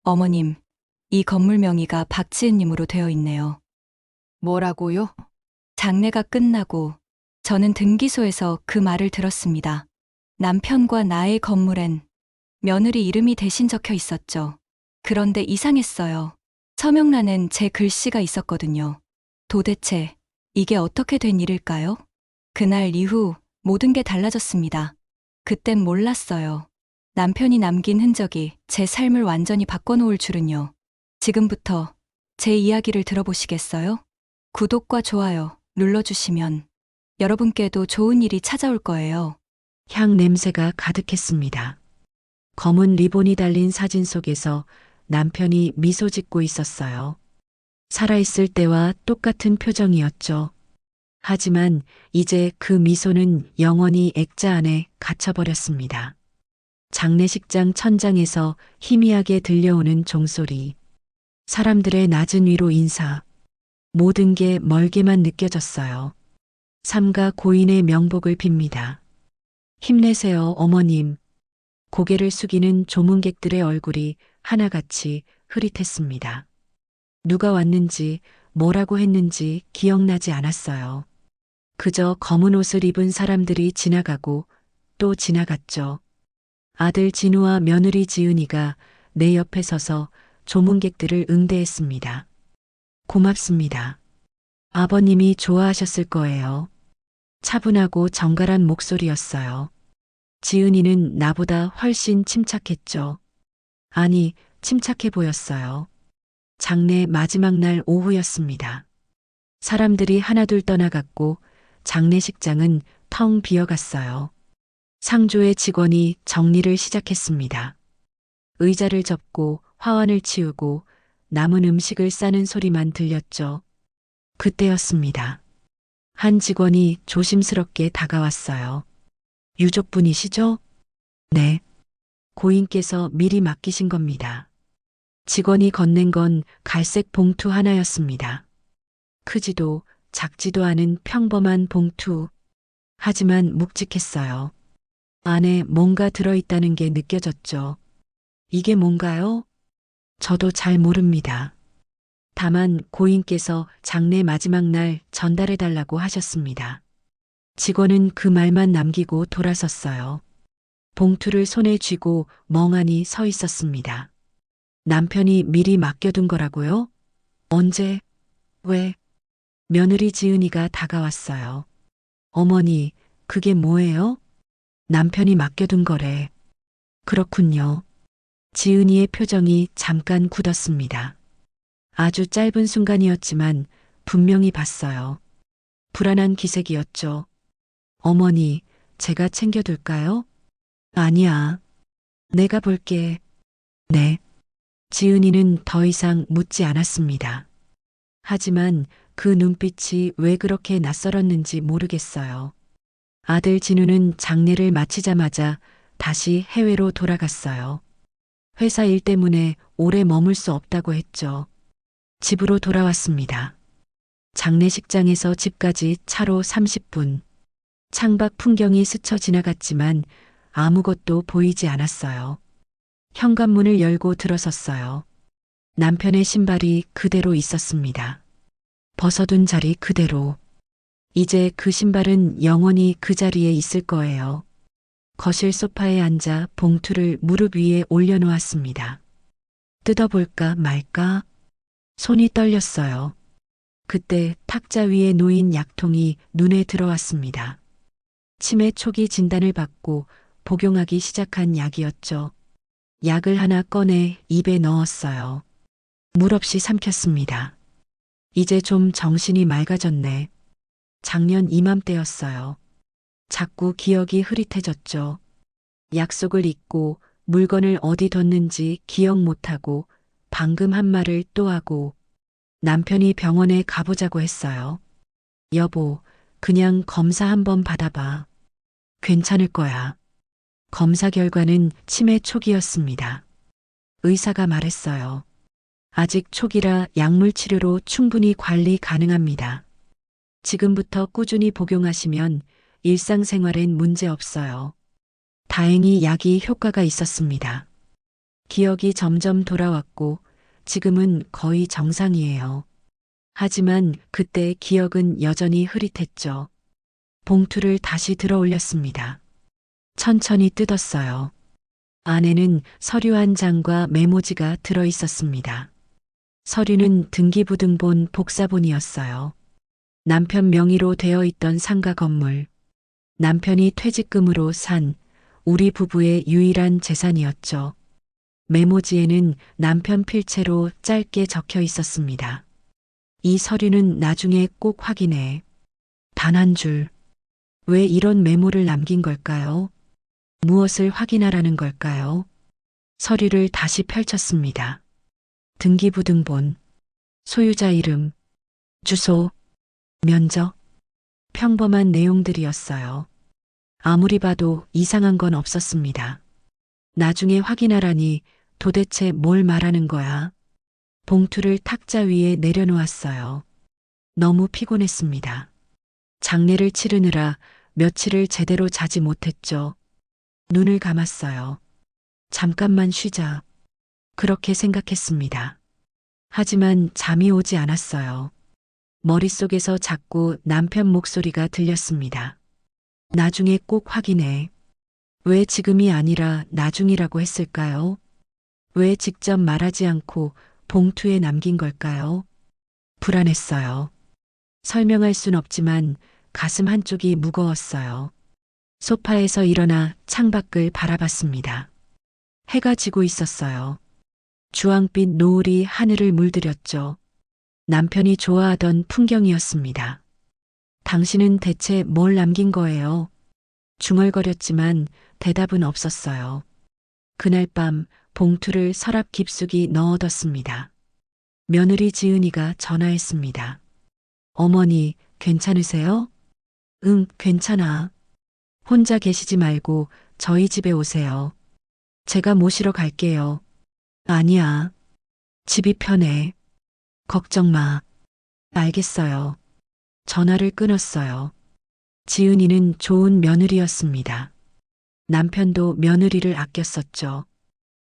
어머님, 이 건물 명의가 박지은님으로 되어 있네요. 뭐라고요? 장례가 끝나고 저는 등기소에서 그 말을 들었습니다. 남편과 나의 건물엔 며느리 이름이 대신 적혀 있었죠. 그런데 이상했어요. 서명란엔 제 글씨가 있었거든요. 도대체 이게 어떻게 된 일일까요? 그날 이후 모든 게 달라졌습니다. 그땐 몰랐어요. 남편이 남긴 흔적이 제 삶을 완전히 바꿔놓을 줄은요. 지금부터 제 이야기를 들어보시겠어요? 구독과 좋아요 눌러주시면 여러분께도 좋은 일이 찾아올 거예요. 향 냄새가 가득했습니다. 검은 리본이 달린 사진 속에서 남편이 미소 짓고 있었어요. 살아있을 때와 똑같은 표정이었죠. 하지만 이제 그 미소는 영원히 액자 안에 갇혀버렸습니다. 장례식장 천장에서 희미하게 들려오는 종소리. 사람들의 낮은 위로 인사. 모든 게 멀게만 느껴졌어요. 삼가 고인의 명복을 빕니다. 힘내세요, 어머님. 고개를 숙이는 조문객들의 얼굴이 하나같이 흐릿했습니다. 누가 왔는지 뭐라고 했는지 기억나지 않았어요. 그저 검은 옷을 입은 사람들이 지나가고 또 지나갔죠. 아들 진우와 며느리 지은이가 내 옆에 서서 조문객들을 응대했습니다. 고맙습니다. 아버님이 좋아하셨을 거예요. 차분하고 정갈한 목소리였어요. 지은이는 나보다 훨씬 침착했죠. 아니, 침착해 보였어요. 장례 마지막 날 오후였습니다. 사람들이 하나둘 떠나갔고 장례식장은 텅 비어갔어요. 상조의 직원이 정리를 시작했습니다. 의자를 접고 화환을 치우고 남은 음식을 싸는 소리만 들렸죠. 그때였습니다. 한 직원이 조심스럽게 다가왔어요. 유족분이시죠? 네. 고인께서 미리 맡기신 겁니다. 직원이 건넨 건 갈색 봉투 하나였습니다. 크지도 작지도 않은 평범한 봉투. 하지만 묵직했어요. 안에 뭔가 들어있다는 게 느껴졌죠. 이게 뭔가요? 저도 잘 모릅니다. 다만 고인께서 장례 마지막 날 전달해달라고 하셨습니다. 직원은 그 말만 남기고 돌아섰어요. 봉투를 손에 쥐고 멍하니 서 있었습니다. 남편이 미리 맡겨둔 거라고요? 언제? 왜? 며느리 지은이가 다가왔어요. 어머니, 그게 뭐예요? 남편이 맡겨둔 거래. 그렇군요. 지은이의 표정이 잠깐 굳었습니다. 아주 짧은 순간이었지만 분명히 봤어요. 불안한 기색이었죠. 어머니, 제가 챙겨둘까요? 아니야. 내가 볼게. 네. 지은이는 더 이상 묻지 않았습니다. 하지만 그 눈빛이 왜 그렇게 낯설었는지 모르겠어요. 아들 진우는 장례를 마치자마자 다시 해외로 돌아갔어요. 회사 일 때문에 오래 머물 수 없다고 했죠. 집으로 돌아왔습니다. 장례식장에서 집까지 차로 30분. 창밖 풍경이 스쳐 지나갔지만 아무것도 보이지 않았어요. 현관문을 열고 들어섰어요. 남편의 신발이 그대로 있었습니다. 벗어둔 자리 그대로. 이제 그 신발은 영원히 그 자리에 있을 거예요. 거실 소파에 앉아 봉투를 무릎 위에 올려놓았습니다. 뜯어볼까 말까? 손이 떨렸어요. 그때 탁자 위에 놓인 약통이 눈에 들어왔습니다. 치매 초기 진단을 받고 복용하기 시작한 약이었죠. 약을 하나 꺼내 입에 넣었어요. 물 없이 삼켰습니다. 이제 좀 정신이 맑아졌네. 작년 이맘때였어요. 자꾸 기억이 흐릿해졌죠. 약속을 잊고 물건을 어디 뒀는지 기억 못하고 방금 한 말을 또 하고 남편이 병원에 가보자고 했어요. 여보, 그냥 검사 한번 받아봐. 괜찮을 거야. 검사 결과는 치매 초기였습니다. 의사가 말했어요. 아직 초기라 약물 치료로 충분히 관리 가능합니다. 지금부터 꾸준히 복용하시면 일상생활엔 문제 없어요. 다행히 약이 효과가 있었습니다. 기억이 점점 돌아왔고 지금은 거의 정상이에요. 하지만 그때 기억은 여전히 흐릿했죠. 봉투를 다시 들어 올렸습니다. 천천히 뜯었어요. 안에는 서류 한 장과 메모지가 들어 있었습니다. 서류는 등기부등본 복사본이었어요. 남편 명의로 되어 있던 상가 건물, 남편이 퇴직금으로 산 우리 부부의 유일한 재산이었죠. 메모지에는 남편 필체로 짧게 적혀 있었습니다. 이 서류는 나중에 꼭 확인해. 단 한 줄. 왜 이런 메모를 남긴 걸까요? 무엇을 확인하라는 걸까요? 서류를 다시 펼쳤습니다. 등기부등본, 소유자 이름, 주소, 면적, 평범한 내용들이었어요. 아무리 봐도 이상한 건 없었습니다. 나중에 확인하라니 도대체 뭘 말하는 거야? 봉투를 탁자 위에 내려놓았어요. 너무 피곤했습니다. 장례를 치르느라 며칠을 제대로 자지 못했죠. 눈을 감았어요. 잠깐만 쉬자. 그렇게 생각했습니다. 하지만 잠이 오지 않았어요. 머릿속에서 자꾸 남편 목소리가 들렸습니다. 나중에 꼭 확인해. 왜 지금이 아니라 나중이라고 했을까요? 왜 직접 말하지 않고 봉투에 남긴 걸까요? 불안했어요. 설명할 순 없지만 가슴 한쪽이 무거웠어요. 소파에서 일어나 창밖을 바라봤습니다. 해가 지고 있었어요. 주황빛 노을이 하늘을 물들였죠. 남편이 좋아하던 풍경이었습니다. 당신은 대체 뭘 남긴 거예요? 중얼거렸지만 대답은 없었어요. 그날 밤 봉투를 서랍 깊숙이 넣어뒀습니다. 며느리 지은이가 전화했습니다. 어머니, 괜찮으세요? 응, 괜찮아. 혼자 계시지 말고 저희 집에 오세요. 제가 모시러 갈게요. 아니야. 집이 편해. 걱정 마. 알겠어요. 전화를 끊었어요. 지은이는 좋은 며느리였습니다. 남편도 며느리를 아꼈었죠.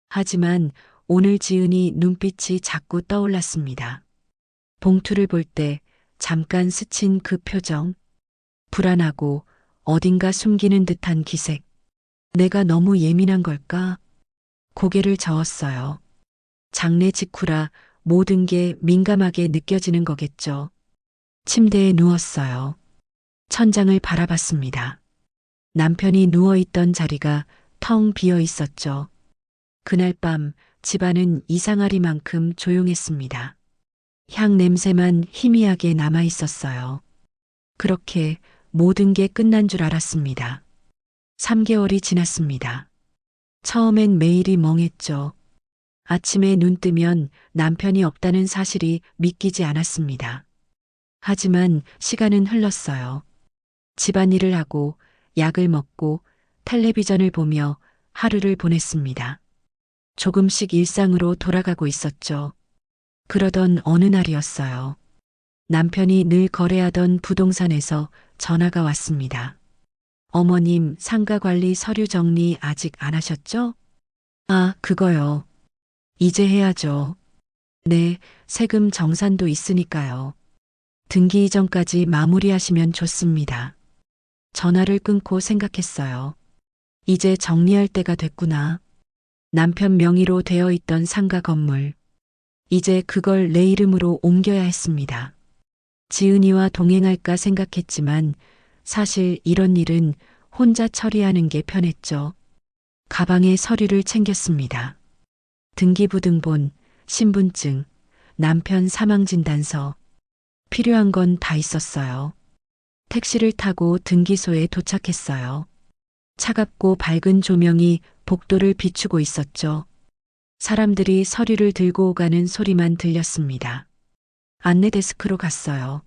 하지만 오늘 지은이 눈빛이 자꾸 떠올랐습니다. 봉투를 볼 때 잠깐 스친 그 표정, 불안하고 어딘가 숨기는 듯한 기색. 내가 너무 예민한 걸까? 고개를 저었어요. 장례 직후라 모든 게 민감하게 느껴지는 거겠죠. 침대에 누웠어요. 천장을 바라봤습니다. 남편이 누워있던 자리가 텅 비어 있었죠. 그날 밤 집안은 이상하리만큼 조용했습니다. 향 냄새만 희미하게 남아 있었어요. 그렇게 모든 게 끝난 줄 알았습니다. 3개월이 지났습니다. 처음엔 매일이 멍했죠. 아침에 눈 뜨면 남편이 없다는 사실이 믿기지 않았습니다. 하지만 시간은 흘렀어요. 집안일을 하고 약을 먹고 텔레비전을 보며 하루를 보냈습니다. 조금씩 일상으로 돌아가고 있었죠. 그러던 어느 날이었어요. 남편이 늘 거래하던 부동산에서 전화가 왔습니다. 어머님, 상가 관리 서류 정리 아직 안 하셨죠? 아, 그거요. 이제 해야죠. 네, 세금 정산도 있으니까요. 등기 이전까지 마무리하시면 좋습니다. 전화를 끊고 생각했어요. 이제 정리할 때가 됐구나. 남편 명의로 되어 있던 상가 건물. 이제 그걸 내 이름으로 옮겨야 했습니다. 지은이와 동행할까 생각했지만 사실 이런 일은 혼자 처리하는 게 편했죠. 가방에 서류를 챙겼습니다. 등기부등본, 신분증, 남편 사망진단서. 필요한 건 다 있었어요. 택시를 타고 등기소에 도착했어요. 차갑고 밝은 조명이 복도를 비추고 있었죠. 사람들이 서류를 들고 오가는 소리만 들렸습니다. 안내 데스크로 갔어요.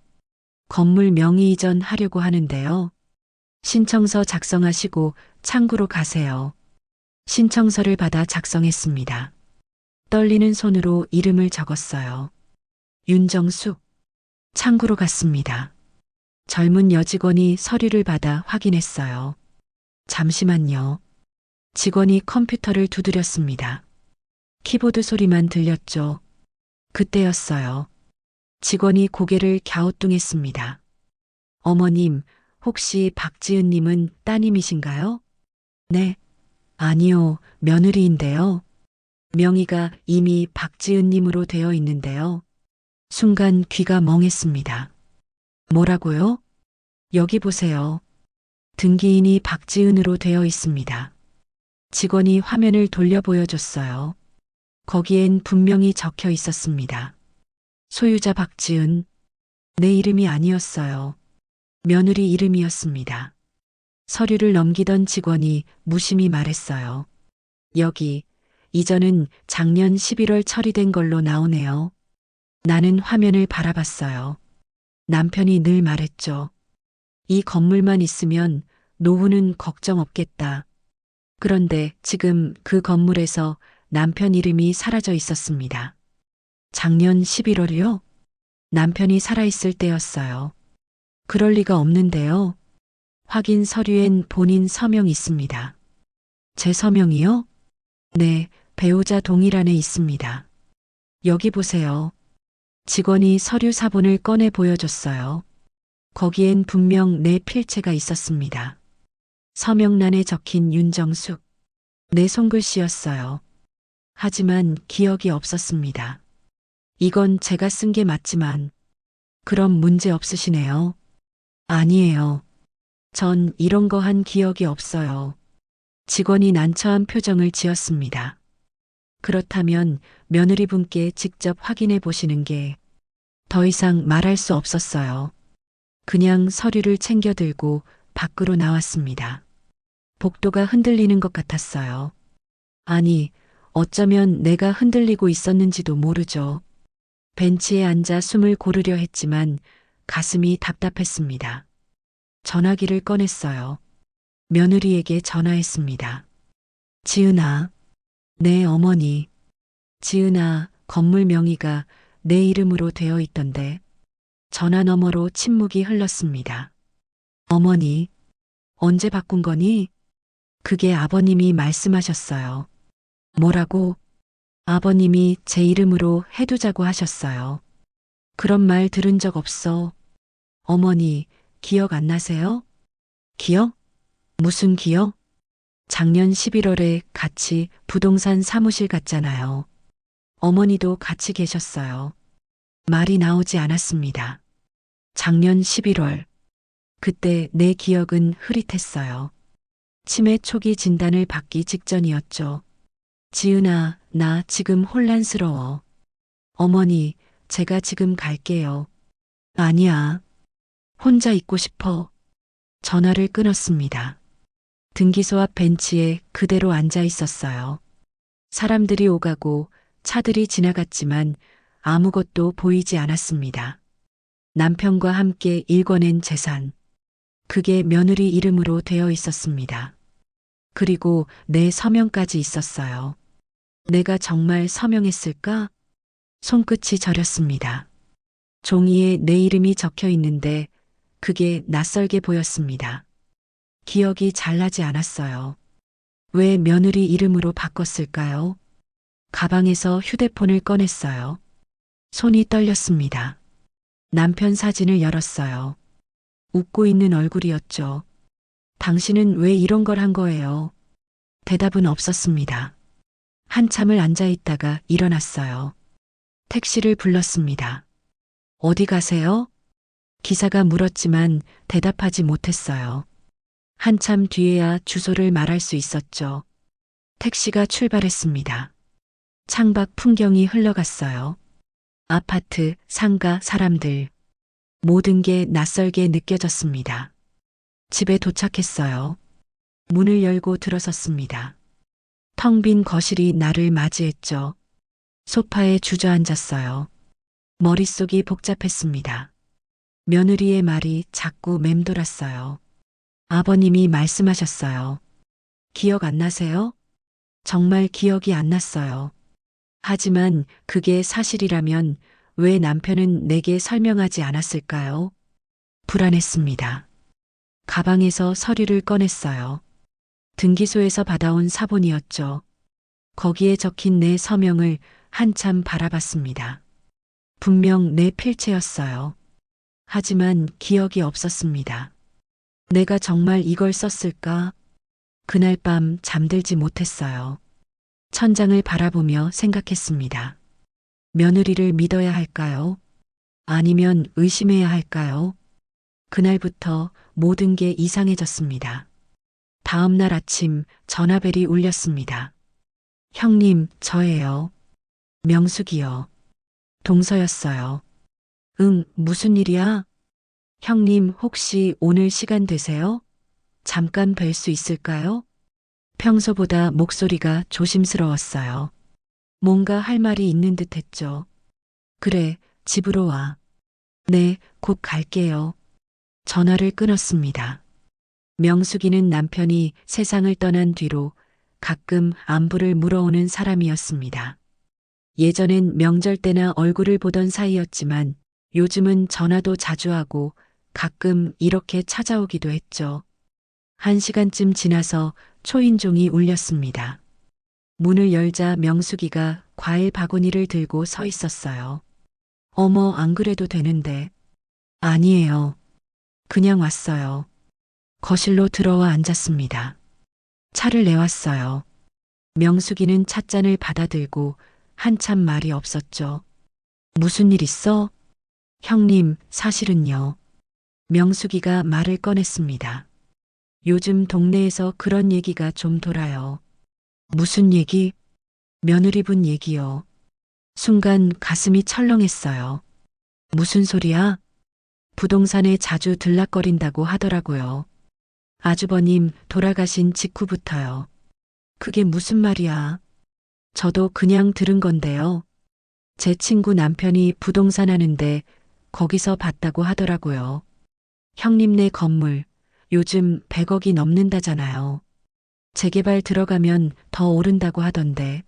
건물 명의 이전 하려고 하는데요. 신청서 작성하시고 창구로 가세요. 신청서를 받아 작성했습니다. 떨리는 손으로 이름을 적었어요. 윤정숙. 창구로 갔습니다. 젊은 여직원이 서류를 받아 확인했어요. 잠시만요. 직원이 컴퓨터를 두드렸습니다. 키보드 소리만 들렸죠. 그때였어요. 직원이 고개를 갸우뚱했습니다. 어머님, 혹시 박지은님은 따님이신가요? 네. 아니요, 며느리인데요. 명의가 이미 박지은님으로 되어 있는데요. 순간 귀가 멍했습니다. 뭐라고요? 여기 보세요. 등기인이 박지은으로 되어 있습니다. 직원이 화면을 돌려 보여줬어요. 거기엔 분명히 적혀 있었습니다. 소유자 박지은. 내 이름이 아니었어요. 며느리 이름이었습니다. 서류를 넘기던 직원이 무심히 말했어요. 여기, 이전은 작년 11월 처리된 걸로 나오네요. 나는 화면을 바라봤어요. 남편이 늘 말했죠. 이 건물만 있으면 노후는 걱정 없겠다. 그런데 지금 그 건물에서 남편 이름이 사라져 있었습니다. 작년 11월이요? 남편이 살아있을 때였어요. 그럴 리가 없는데요. 확인 서류엔 본인 서명이 있습니다. 제 서명이요? 네, 배우자 동일안에 있습니다. 여기 보세요. 직원이 서류 사본을 꺼내 보여줬어요. 거기엔 분명 내 필체가 있었습니다. 서명란에 적힌 윤정숙. 내 손글씨였어요. 하지만 기억이 없었습니다. 이건 제가 쓴 게 맞지만, 그럼 문제 없으시네요. 아니에요. 전 이런 거 한 기억이 없어요. 직원이 난처한 표정을 지었습니다. 그렇다면 며느리분께 직접 확인해 보시는 게 더 이상 말할 수 없었어요. 그냥 서류를 챙겨 들고 밖으로 나왔습니다. 복도가 흔들리는 것 같았어요. 아니, 어쩌면 내가 흔들리고 있었는지도 모르죠. 벤치에 앉아 숨을 고르려 했지만 가슴이 답답했습니다. 전화기를 꺼냈어요. 며느리에게 전화했습니다. 지은아. 네, 어머니. 지은아, 건물 명의가 내 이름으로 되어 있던데. 전화 너머로 침묵이 흘렀습니다. 어머니, 언제 바꾼 거니? 그게 아버님이 말씀하셨어요. 뭐라고? 아버님이 제 이름으로 해두자고 하셨어요. 그런 말 들은 적 없어. 어머니, 기억 안 나세요? 기억? 무슨 기억? 작년 11월에 같이 부동산 사무실 갔잖아요. 어머니도 같이 계셨어요. 말이 나오지 않았습니다. 작년 11월. 그때 내 기억은 흐릿했어요. 치매 초기 진단을 받기 직전이었죠. 지은아, 나 지금 혼란스러워. 어머니, 제가 지금 갈게요. 아니야. 혼자 있고 싶어. 전화를 끊었습니다. 등기소 앞 벤치에 그대로 앉아 있었어요. 사람들이 오가고 차들이 지나갔지만 아무것도 보이지 않았습니다. 남편과 함께 일궈낸 재산. 그게 며느리 이름으로 되어 있었습니다. 그리고 내 서명까지 있었어요. 내가 정말 서명했을까? 손끝이 저렸습니다. 종이에 내 이름이 적혀 있는데 그게 낯설게 보였습니다. 기억이 잘 나지 않았어요. 왜 며느리 이름으로 바꿨을까요? 가방에서 휴대폰을 꺼냈어요. 손이 떨렸습니다. 남편 사진을 열었어요. 웃고 있는 얼굴이었죠. 당신은 왜 이런 걸 한 거예요? 대답은 없었습니다. 한참을 앉아 있다가 일어났어요. 택시를 불렀습니다. 어디 가세요? 기사가 물었지만 대답하지 못했어요. 한참 뒤에야 주소를 말할 수 있었죠. 택시가 출발했습니다. 창밖 풍경이 흘러갔어요. 아파트, 상가, 사람들. 모든 게 낯설게 느껴졌습니다. 집에 도착했어요. 문을 열고 들어섰습니다. 텅 빈 거실이 나를 맞이했죠. 소파에 주저앉았어요. 머릿속이 복잡했습니다. 며느리의 말이 자꾸 맴돌았어요. 아버님이 말씀하셨어요. 기억 안 나세요? 정말 기억이 안 났어요. 하지만 그게 사실이라면 왜 남편은 내게 설명하지 않았을까요? 불안했습니다. 가방에서 서류를 꺼냈어요. 등기소에서 받아온 사본이었죠. 거기에 적힌 내 서명을 한참 바라봤습니다. 분명 내 필체였어요. 하지만 기억이 없었습니다. 내가 정말 이걸 썼을까? 그날 밤 잠들지 못했어요. 천장을 바라보며 생각했습니다. 며느리를 믿어야 할까요? 아니면 의심해야 할까요? 그날부터 모든 게 이상해졌습니다. 다음 날 아침 전화벨이 울렸습니다. 형님, 저예요. 명숙이요. 동서였어요. 응, 무슨 일이야? 형님, 혹시 오늘 시간 되세요? 잠깐 뵐 수 있을까요? 평소보다 목소리가 조심스러웠어요. 뭔가 할 말이 있는 듯 했죠. 그래, 집으로 와. 네, 곧 갈게요. 전화를 끊었습니다. 명숙이는 남편이 세상을 떠난 뒤로 가끔 안부를 물어오는 사람이었습니다. 예전엔 명절 때나 얼굴을 보던 사이였지만 요즘은 전화도 자주 하고 가끔 이렇게 찾아오기도 했죠. 1시간쯤 지나서 초인종이 울렸습니다. 문을 열자 명숙이가 과일 바구니를 들고 서 있었어요. 어머, 안 그래도 되는데. 아니에요. 그냥 왔어요. 거실로 들어와 앉았습니다. 차를 내왔어요. 명숙이는 찻잔을 받아들고 한참 말이 없었죠. 무슨 일 있어? 형님, 사실은요. 명숙이가 말을 꺼냈습니다. 요즘 동네에서 그런 얘기가 좀 돌아요. 무슨 얘기? 며느리 분 얘기요. 순간 가슴이 철렁했어요. 무슨 소리야? 부동산에 자주 들락거린다고 하더라고요. 아주버님 돌아가신 직후부터요. 그게 무슨 말이야? 저도 그냥 들은 건데요. 제 친구 남편이 부동산 하는데 거기서 봤다고 하더라고요. 형님네 건물 요즘 100억이 넘는다잖아요. 재개발 들어가면 더 오른다고 하던데.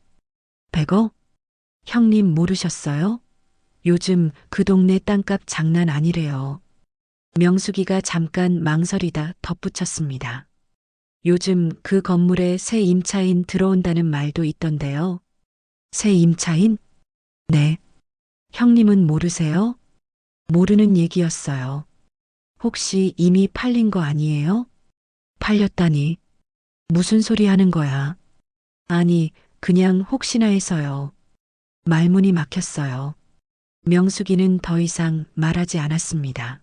100억? 형님 모르셨어요? 요즘 그 동네 땅값 장난 아니래요. 명숙이가 잠깐 망설이다 덧붙였습니다. 요즘 그 건물에 새 임차인 들어온다는 말도 있던데요. 새 임차인? 네. 형님은 모르세요? 모르는 얘기였어요. 혹시 이미 팔린 거 아니에요? 팔렸다니. 무슨 소리 하는 거야? 아니, 그냥 혹시나 해서요. 말문이 막혔어요. 명숙이는 더 이상 말하지 않았습니다.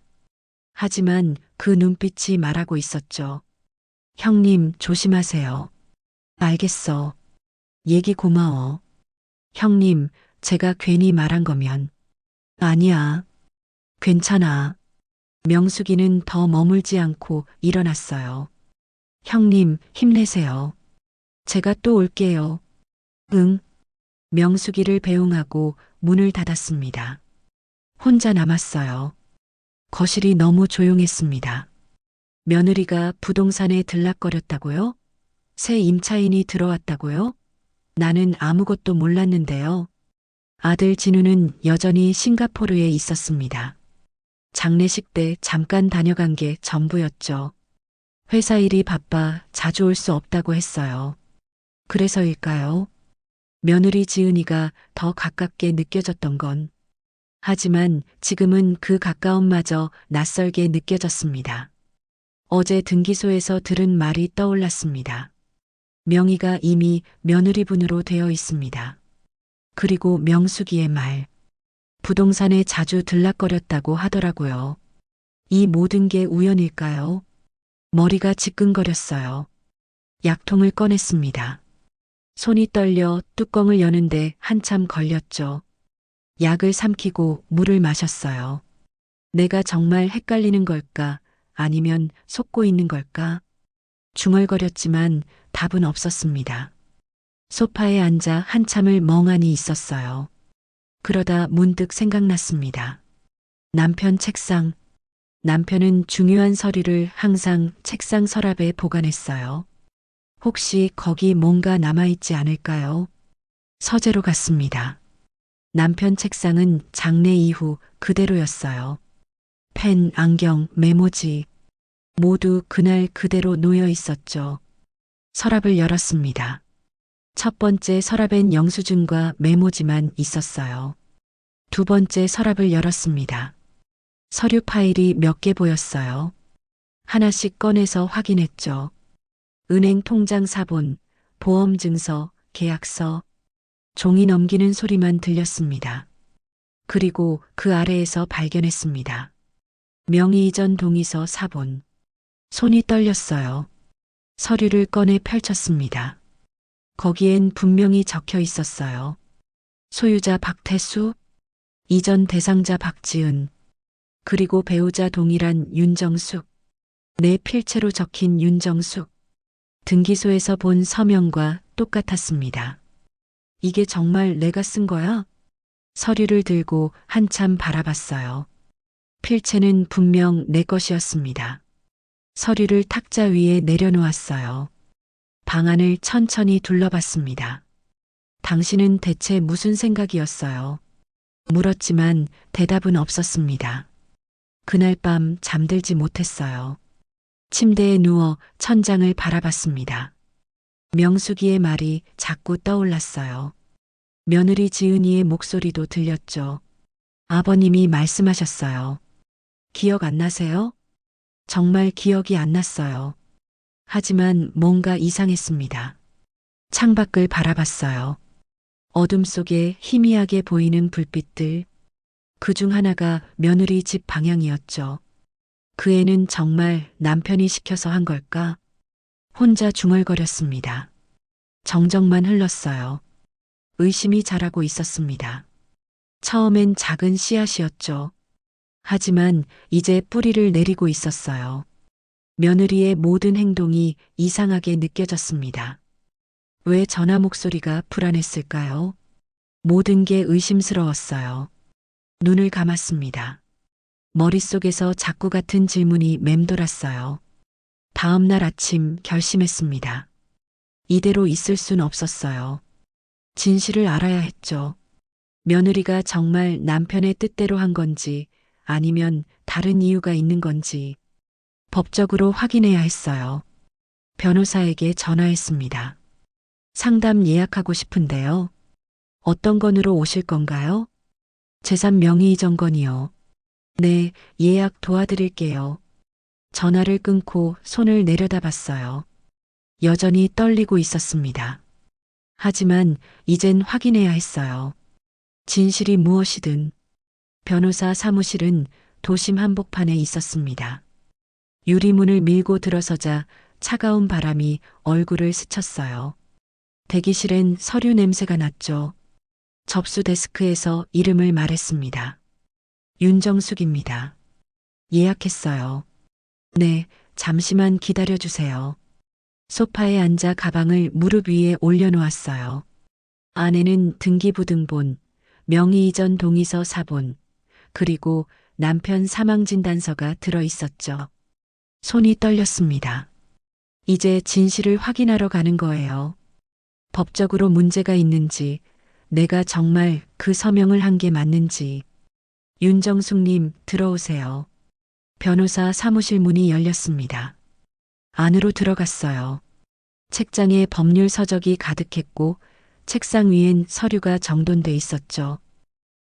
하지만 그 눈빛이 말하고 있었죠. 형님, 조심하세요. 알겠어. 얘기 고마워. 형님, 제가 괜히 말한 거면. 아니야. 괜찮아. 명숙이는 더 머물지 않고 일어났어요. 형님, 힘내세요. 제가 또 올게요. 응. 명숙이를 배웅하고 문을 닫았습니다. 혼자 남았어요. 거실이 너무 조용했습니다. 며느리가 부동산에 들락거렸다고요? 새 임차인이 들어왔다고요? 나는 아무것도 몰랐는데요. 아들 진우는 여전히 싱가포르에 있었습니다. 장례식 때 잠깐 다녀간 게 전부였죠. 회사 일이 바빠 자주 올 수 없다고 했어요. 그래서일까요? 며느리 지은이가 더 가깝게 느껴졌던 건. 하지만 지금은 그 가까움마저 낯설게 느껴졌습니다. 어제 등기소에서 들은 말이 떠올랐습니다. 명의가 이미 며느리분으로 되어 있습니다. 그리고 명숙이의 말. 부동산에 자주 들락거렸다고 하더라고요. 이 모든 게 우연일까요? 머리가 지끈거렸어요. 약통을 꺼냈습니다. 손이 떨려 뚜껑을 여는데 한참 걸렸죠. 약을 삼키고 물을 마셨어요. 내가 정말 헷갈리는 걸까? 아니면 속고 있는 걸까? 중얼거렸지만 답은 없었습니다. 소파에 앉아 한참을 멍하니 있었어요. 그러다 문득 생각났습니다. 남편 책상. 남편은 중요한 서류를 항상 책상 서랍에 보관했어요. 혹시 거기 뭔가 남아있지 않을까요? 서재로 갔습니다. 남편 책상은 장례 이후 그대로였어요. 펜, 안경, 메모지 모두 그날 그대로 놓여 있었죠. 서랍을 열었습니다. 첫 번째 서랍엔 영수증과 메모지만 있었어요. 두 번째 서랍을 열었습니다. 서류 파일이 몇 개 보였어요. 하나씩 꺼내서 확인했죠. 은행 통장 사본, 보험 증서, 계약서, 종이 넘기는 소리만 들렸습니다. 그리고 그 아래에서 발견했습니다. 명의 이전 동의서 사본. 손이 떨렸어요. 서류를 꺼내 펼쳤습니다. 거기엔 분명히 적혀 있었어요. 소유자 박태수, 이전 대상자 박지은, 그리고 배우자 동일한 윤정숙, 내 필체로 적힌 윤정숙, 등기소에서 본 서명과 똑같았습니다. 이게 정말 내가 쓴 거야? 서류를 들고 한참 바라봤어요. 필체는 분명 내 것이었습니다. 서류를 탁자 위에 내려놓았어요. 방안을 천천히 둘러봤습니다. 당신은 대체 무슨 생각이었어요? 물었지만 대답은 없었습니다. 그날 밤 잠들지 못했어요. 침대에 누워 천장을 바라봤습니다. 명숙이의 말이 자꾸 떠올랐어요. 며느리 지은이의 목소리도 들렸죠. 아버님이 말씀하셨어요. 기억 안 나세요? 정말 기억이 안 났어요. 하지만 뭔가 이상했습니다. 창밖을 바라봤어요. 어둠 속에 희미하게 보이는 불빛들. 그중 하나가 며느리 집 방향이었죠. 그 애는 정말 남편이 시켜서 한 걸까? 혼자 중얼거렸습니다. 정적만 흘렀어요. 의심이 자라고 있었습니다. 처음엔 작은 씨앗이었죠. 하지만 이제 뿌리를 내리고 있었어요. 며느리의 모든 행동이 이상하게 느껴졌습니다. 왜 전화 목소리가 불안했을까요? 모든 게 의심스러웠어요. 눈을 감았습니다. 머릿속에서 자꾸 같은 질문이 맴돌았어요. 다음 날 아침 결심했습니다. 이대로 있을 순 없었어요. 진실을 알아야 했죠. 며느리가 정말 남편의 뜻대로 한 건지 아니면 다른 이유가 있는 건지 법적으로 확인해야 했어요. 변호사에게 전화했습니다. 상담 예약하고 싶은데요. 어떤 건으로 오실 건가요? 재산 명의 이전 건이요. 네, 예약 도와드릴게요. 전화를 끊고 손을 내려다봤어요. 여전히 떨리고 있었습니다. 하지만 이젠 확인해야 했어요. 진실이 무엇이든. 변호사 사무실은 도심 한복판에 있었습니다. 유리문을 밀고 들어서자 차가운 바람이 얼굴을 스쳤어요. 대기실엔 서류 냄새가 났죠. 접수 데스크에서 이름을 말했습니다. 윤정숙입니다. 예약했어요. 네, 잠시만 기다려주세요. 소파에 앉아 가방을 무릎 위에 올려놓았어요. 안에는 등기부등본, 명의 이전 동의서 사본, 그리고 남편 사망진단서가 들어있었죠. 손이 떨렸습니다. 이제 진실을 확인하러 가는 거예요. 법적으로 문제가 있는지, 내가 정말 그 서명을 한 게 맞는지. 윤정숙님, 들어오세요. 변호사 사무실 문이 열렸습니다. 안으로 들어갔어요. 책장에 법률 서적이 가득했고 책상 위엔 서류가 정돈돼 있었죠.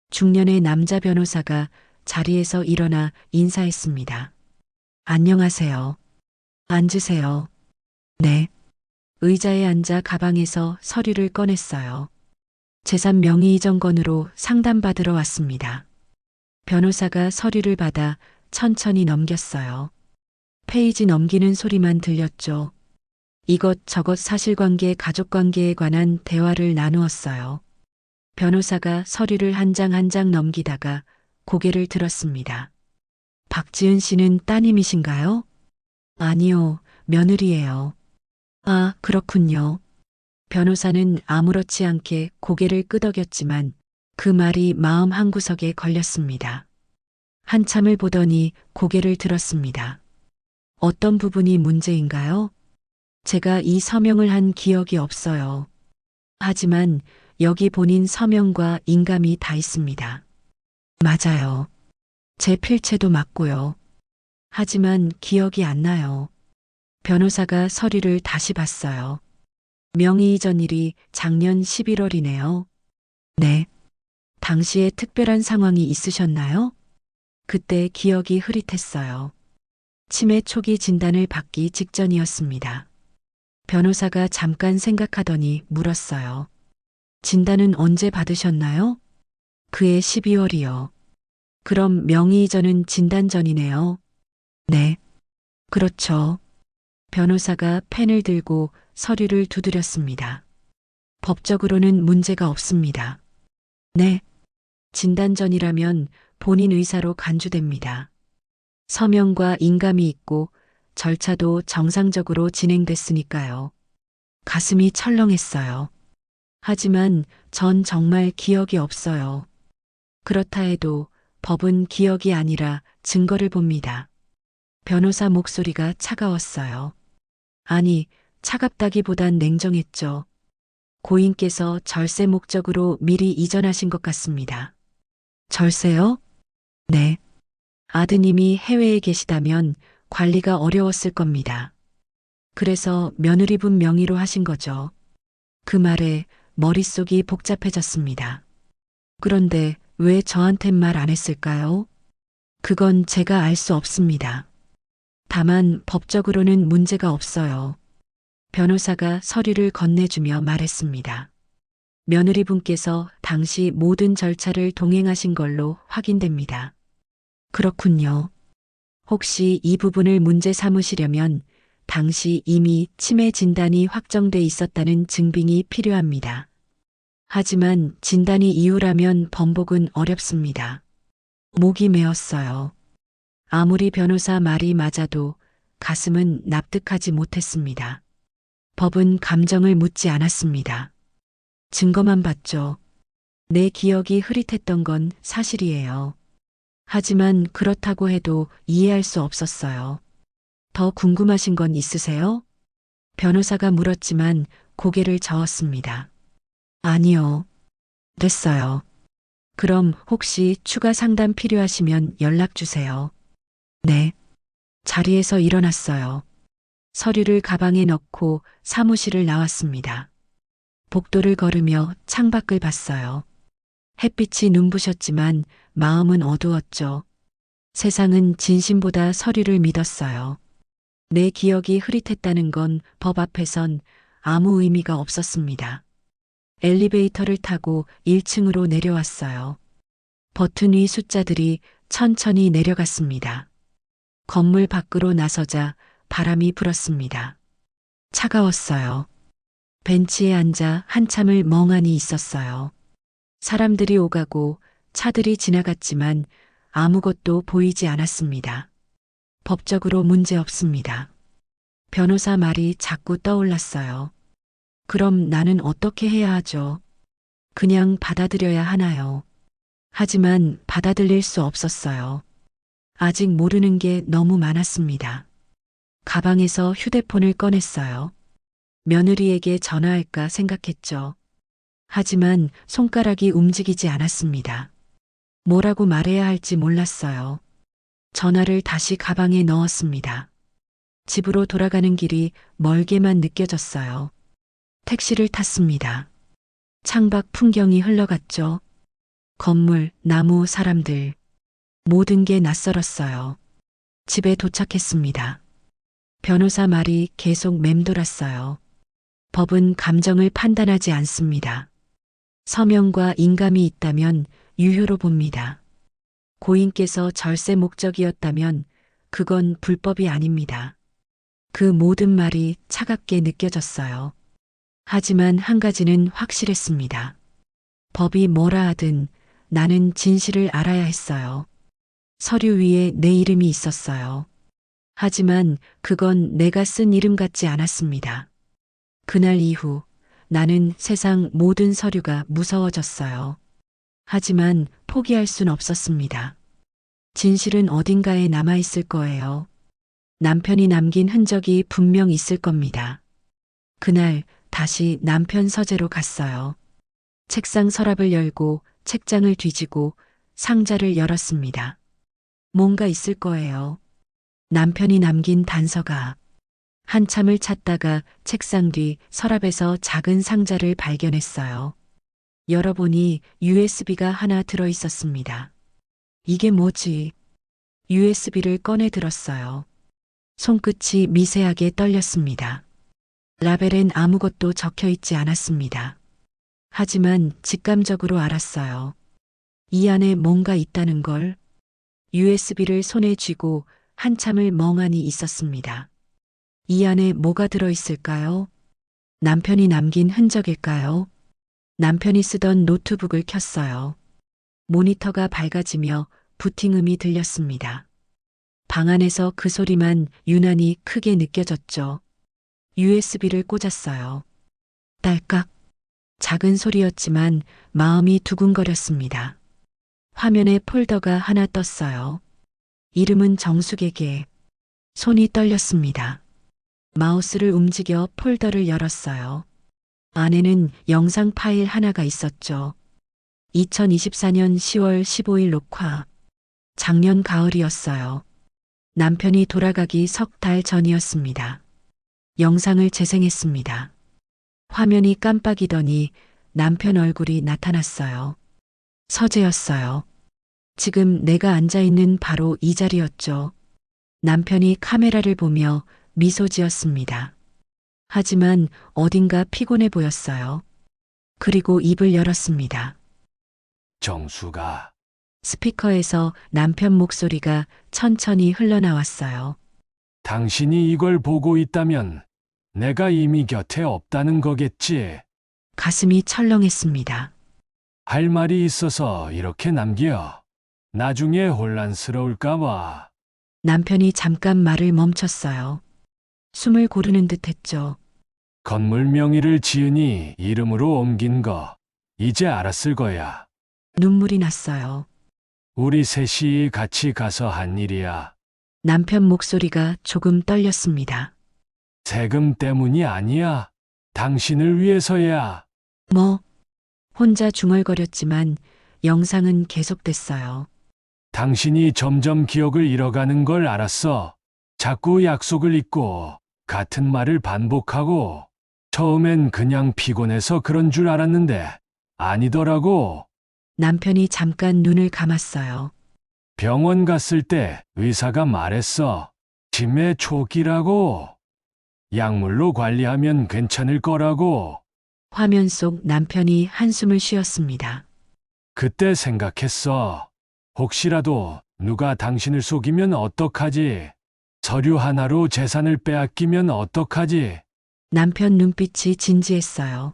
중년의 남자 변호사가 자리에서 일어나 인사했습니다. 안녕하세요. 앉으세요. 네. 의자에 앉아 가방에서 서류를 꺼냈어요. 재산 명의 이전 건으로 상담받으러 왔습니다. 변호사가 서류를 받아 천천히 넘겼어요. 페이지 넘기는 소리만 들렸죠. 이것저것 사실관계, 가족관계에 관한 대화를 나누었어요. 변호사가 서류를 한 장 한 장 넘기다가 고개를 들었습니다. 박지은 씨는 따님이신가요? 아니요, 며느리예요. 아, 그렇군요. 변호사는 아무렇지 않게 고개를 끄덕였지만 그 말이 마음 한구석에 걸렸습니다. 한참을 보더니 고개를 들었습니다. 어떤 부분이 문제인가요? 제가 이 서명을 한 기억이 없어요. 하지만 여기 본인 서명과 인감이 다 있습니다. 맞아요. 제 필체도 맞고요. 하지만 기억이 안 나요. 변호사가 서류를 다시 봤어요. 명의 이전일이 작년 11월이네요. 네. 당시에 특별한 상황이 있으셨나요? 그때 기억이 흐릿했어요. 치매 초기 진단을 받기 직전이었습니다. 변호사가 잠깐 생각하더니 물었어요. 진단은 언제 받으셨나요? 그해 12월이요. 그럼 명의 이전은 진단 전이네요. 네. 그렇죠. 변호사가 펜을 들고 서류를 두드렸습니다. 법적으로는 문제가 없습니다. 네. 진단 전이라면 본인 의사로 간주됩니다. 서명과 인감이 있고 절차도 정상적으로 진행됐으니까요. 가슴이 철렁했어요. 하지만 전 정말 기억이 없어요. 그렇다 해도 법은 기억이 아니라 증거를 봅니다. 변호사 목소리가 차가웠어요. 아니, 차갑다기보단 냉정했죠. 고인께서 절세 목적으로 미리 이전하신 것 같습니다. 절세요? 네. 아드님이 해외에 계시다면 관리가 어려웠을 겁니다. 그래서 며느리분 명의로 하신 거죠. 그 말에 머릿속이 복잡해졌습니다. 그런데 왜 저한텐 말 안 했을까요? 그건 제가 알 수 없습니다. 다만 법적으로는 문제가 없어요. 변호사가 서류를 건네주며 말했습니다. 며느리분께서 당시 모든 절차를 동행하신 걸로 확인됩니다. 그렇군요. 혹시 이 부분을 문제 삼으시려면 당시 이미 치매 진단이 확정돼 있었다는 증빙이 필요합니다. 하지만 진단이 이후라면 번복은 어렵습니다. 목이 메었어요. 아무리 변호사 말이 맞아도 가슴은 납득하지 못했습니다. 법은 감정을 묻지 않았습니다. 증거만 봤죠. 내 기억이 흐릿했던 건 사실이에요. 하지만 그렇다고 해도 이해할 수 없었어요. 더 궁금하신 건 있으세요? 변호사가 물었지만 고개를 저었습니다. 아니요. 됐어요. 그럼 혹시 추가 상담 필요하시면 연락 주세요. 네. 자리에서 일어났어요. 서류를 가방에 넣고 사무실을 나왔습니다. 복도를 걸으며 창밖을 봤어요. 햇빛이 눈부셨지만 마음은 어두웠죠. 세상은 진심보다 서류를 믿었어요. 내 기억이 흐릿했다는 건 법 앞에선 아무 의미가 없었습니다. 엘리베이터를 타고 1층으로 내려왔어요. 버튼 위 숫자들이 천천히 내려갔습니다. 건물 밖으로 나서자 바람이 불었습니다. 차가웠어요. 벤치에 앉아 한참을 멍하니 있었어요. 사람들이 오가고 차들이 지나갔지만 아무것도 보이지 않았습니다. 법적으로 문제 없습니다. 변호사 말이 자꾸 떠올랐어요. 그럼 나는 어떻게 해야 하죠? 그냥 받아들여야 하나요? 하지만 받아들일 수 없었어요. 아직 모르는 게 너무 많았습니다. 가방에서 휴대폰을 꺼냈어요. 며느리에게 전화할까 생각했죠. 하지만 손가락이 움직이지 않았습니다. 뭐라고 말해야 할지 몰랐어요. 전화를 다시 가방에 넣었습니다. 집으로 돌아가는 길이 멀게만 느껴졌어요. 택시를 탔습니다. 창밖 풍경이 흘러갔죠. 건물, 나무, 사람들. 모든 게 낯설었어요. 집에 도착했습니다. 변호사 말이 계속 맴돌았어요. 법은 감정을 판단하지 않습니다. 서명과 인감이 있다면 유효로 봅니다. 고인께서 절세 목적이었다면 그건 불법이 아닙니다. 그 모든 말이 차갑게 느껴졌어요. 하지만 한 가지는 확실했습니다. 법이 뭐라 하든 나는 진실을 알아야 했어요. 서류 위에 내 이름이 있었어요. 하지만 그건 내가 쓴 이름 같지 않았습니다. 그날 이후 나는 세상 모든 서류가 무서워졌어요. 하지만 포기할 순 없었습니다. 진실은 어딘가에 남아있을 거예요. 남편이 남긴 흔적이 분명 있을 겁니다. 그날 다시 남편 서재로 갔어요. 책상 서랍을 열고 책장을 뒤지고 상자를 열었습니다. 뭔가 있을 거예요. 남편이 남긴 단서가. 한참을 찾다가 책상 뒤 서랍에서 작은 상자를 발견했어요. 열어보니 USB가 하나 들어 있었습니다. 이게 뭐지? USB를 꺼내 들었어요. 손끝이 미세하게 떨렸습니다. 라벨엔 아무것도 적혀 있지 않았습니다. 하지만 직감적으로 알았어요. 이 안에 뭔가 있다는 걸. USB를 손에 쥐고 한참을 멍하니 있었습니다. 이 안에 뭐가 들어 있을까요? 남편이 남긴 흔적일까요? 남편이 쓰던 노트북을 켰어요. 모니터가 밝아지며 부팅음이 들렸습니다. 방 안에서 그 소리만 유난히 크게 느껴졌죠. USB를 꽂았어요. 딸깍. 작은 소리였지만 마음이 두근거렸습니다. 화면에 폴더가 하나 떴어요. 이름은 정숙에게. 손이 떨렸습니다. 마우스를 움직여 폴더를 열었어요. 안에는 영상 파일 하나가 있었죠. 2024년 10월 15일 녹화. 작년 가을이었어요. 남편이 돌아가기 석 달 전이었습니다. 영상을 재생했습니다. 화면이 깜빡이더니 남편 얼굴이 나타났어요. 서재였어요. 지금 내가 앉아있는 바로 이 자리였죠. 남편이 카메라를 보며 미소 지었습니다. 하지만 어딘가 피곤해 보였어요. 그리고 입을 열었습니다. 정수가 스피커에서 남편 목소리가 천천히 흘러나왔어요. 당신이 이걸 보고 있다면 내가 이미 곁에 없다는 거겠지. 가슴이 철렁했습니다. 할 말이 있어서 이렇게 남겨. 나중에 혼란스러울까 봐. 남편이 잠깐 말을 멈췄어요. 숨을 고르는 듯 했죠. 건물 명의를 지은이 이름으로 옮긴 거 이제 알았을 거야. 눈물이 났어요. 우리 셋이 같이 가서 한 일이야. 남편 목소리가 조금 떨렸습니다. 세금 때문이 아니야. 당신을 위해서야. 뭐? 혼자 중얼거렸지만 영상은 계속됐어요. 당신이 점점 기억을 잃어가는 걸 알았어. 자꾸 약속을 잊고 같은 말을 반복하고 처음엔 그냥 피곤해서 그런 줄 알았는데 아니더라고. 남편이 잠깐 눈을 감았어요. 병원 갔을 때 의사가 말했어. 치매 초기라고. 약물로 관리하면 괜찮을 거라고. 화면 속 남편이 한숨을 쉬었습니다. 그때 생각했어. 혹시라도 누가 당신을 속이면 어떡하지? 서류 하나로 재산을 빼앗기면 어떡하지? 남편 눈빛이 진지했어요.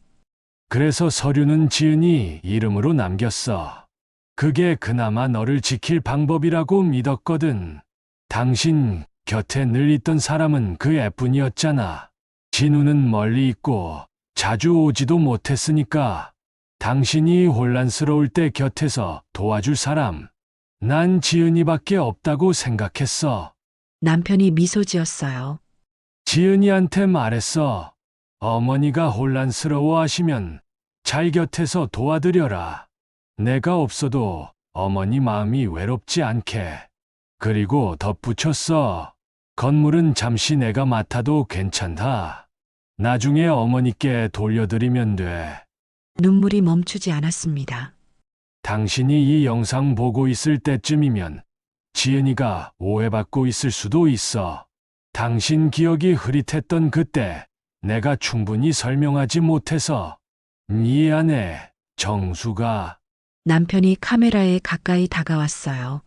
그래서 서류는 지은이 이름으로 남겼어. 그게 그나마 너를 지킬 방법이라고 믿었거든. 당신 곁에 늘 있던 사람은 그 애뿐이었잖아. 진우는 멀리 있고 자주 오지도 못했으니까. 당신이 혼란스러울 때 곁에서 도와줄 사람. 난 지은이밖에 없다고 생각했어. 남편이 미소 지었어요. 지은이한테 말했어. 어머니가 혼란스러워 하시면 잘 곁에서 도와드려라. 내가 없어도 어머니 마음이 외롭지 않게. 그리고 덧붙였어. 건물은 잠시 내가 맡아도 괜찮다. 나중에 어머니께 돌려드리면 돼. 눈물이 멈추지 않았습니다. 당신이 이 영상 보고 있을 때쯤이면 지은이가 오해받고 있을 수도 있어. 당신 기억이 흐릿했던 그때 내가 충분히 설명하지 못해서 미안해, 정수가. 남편이 카메라에 가까이 다가왔어요.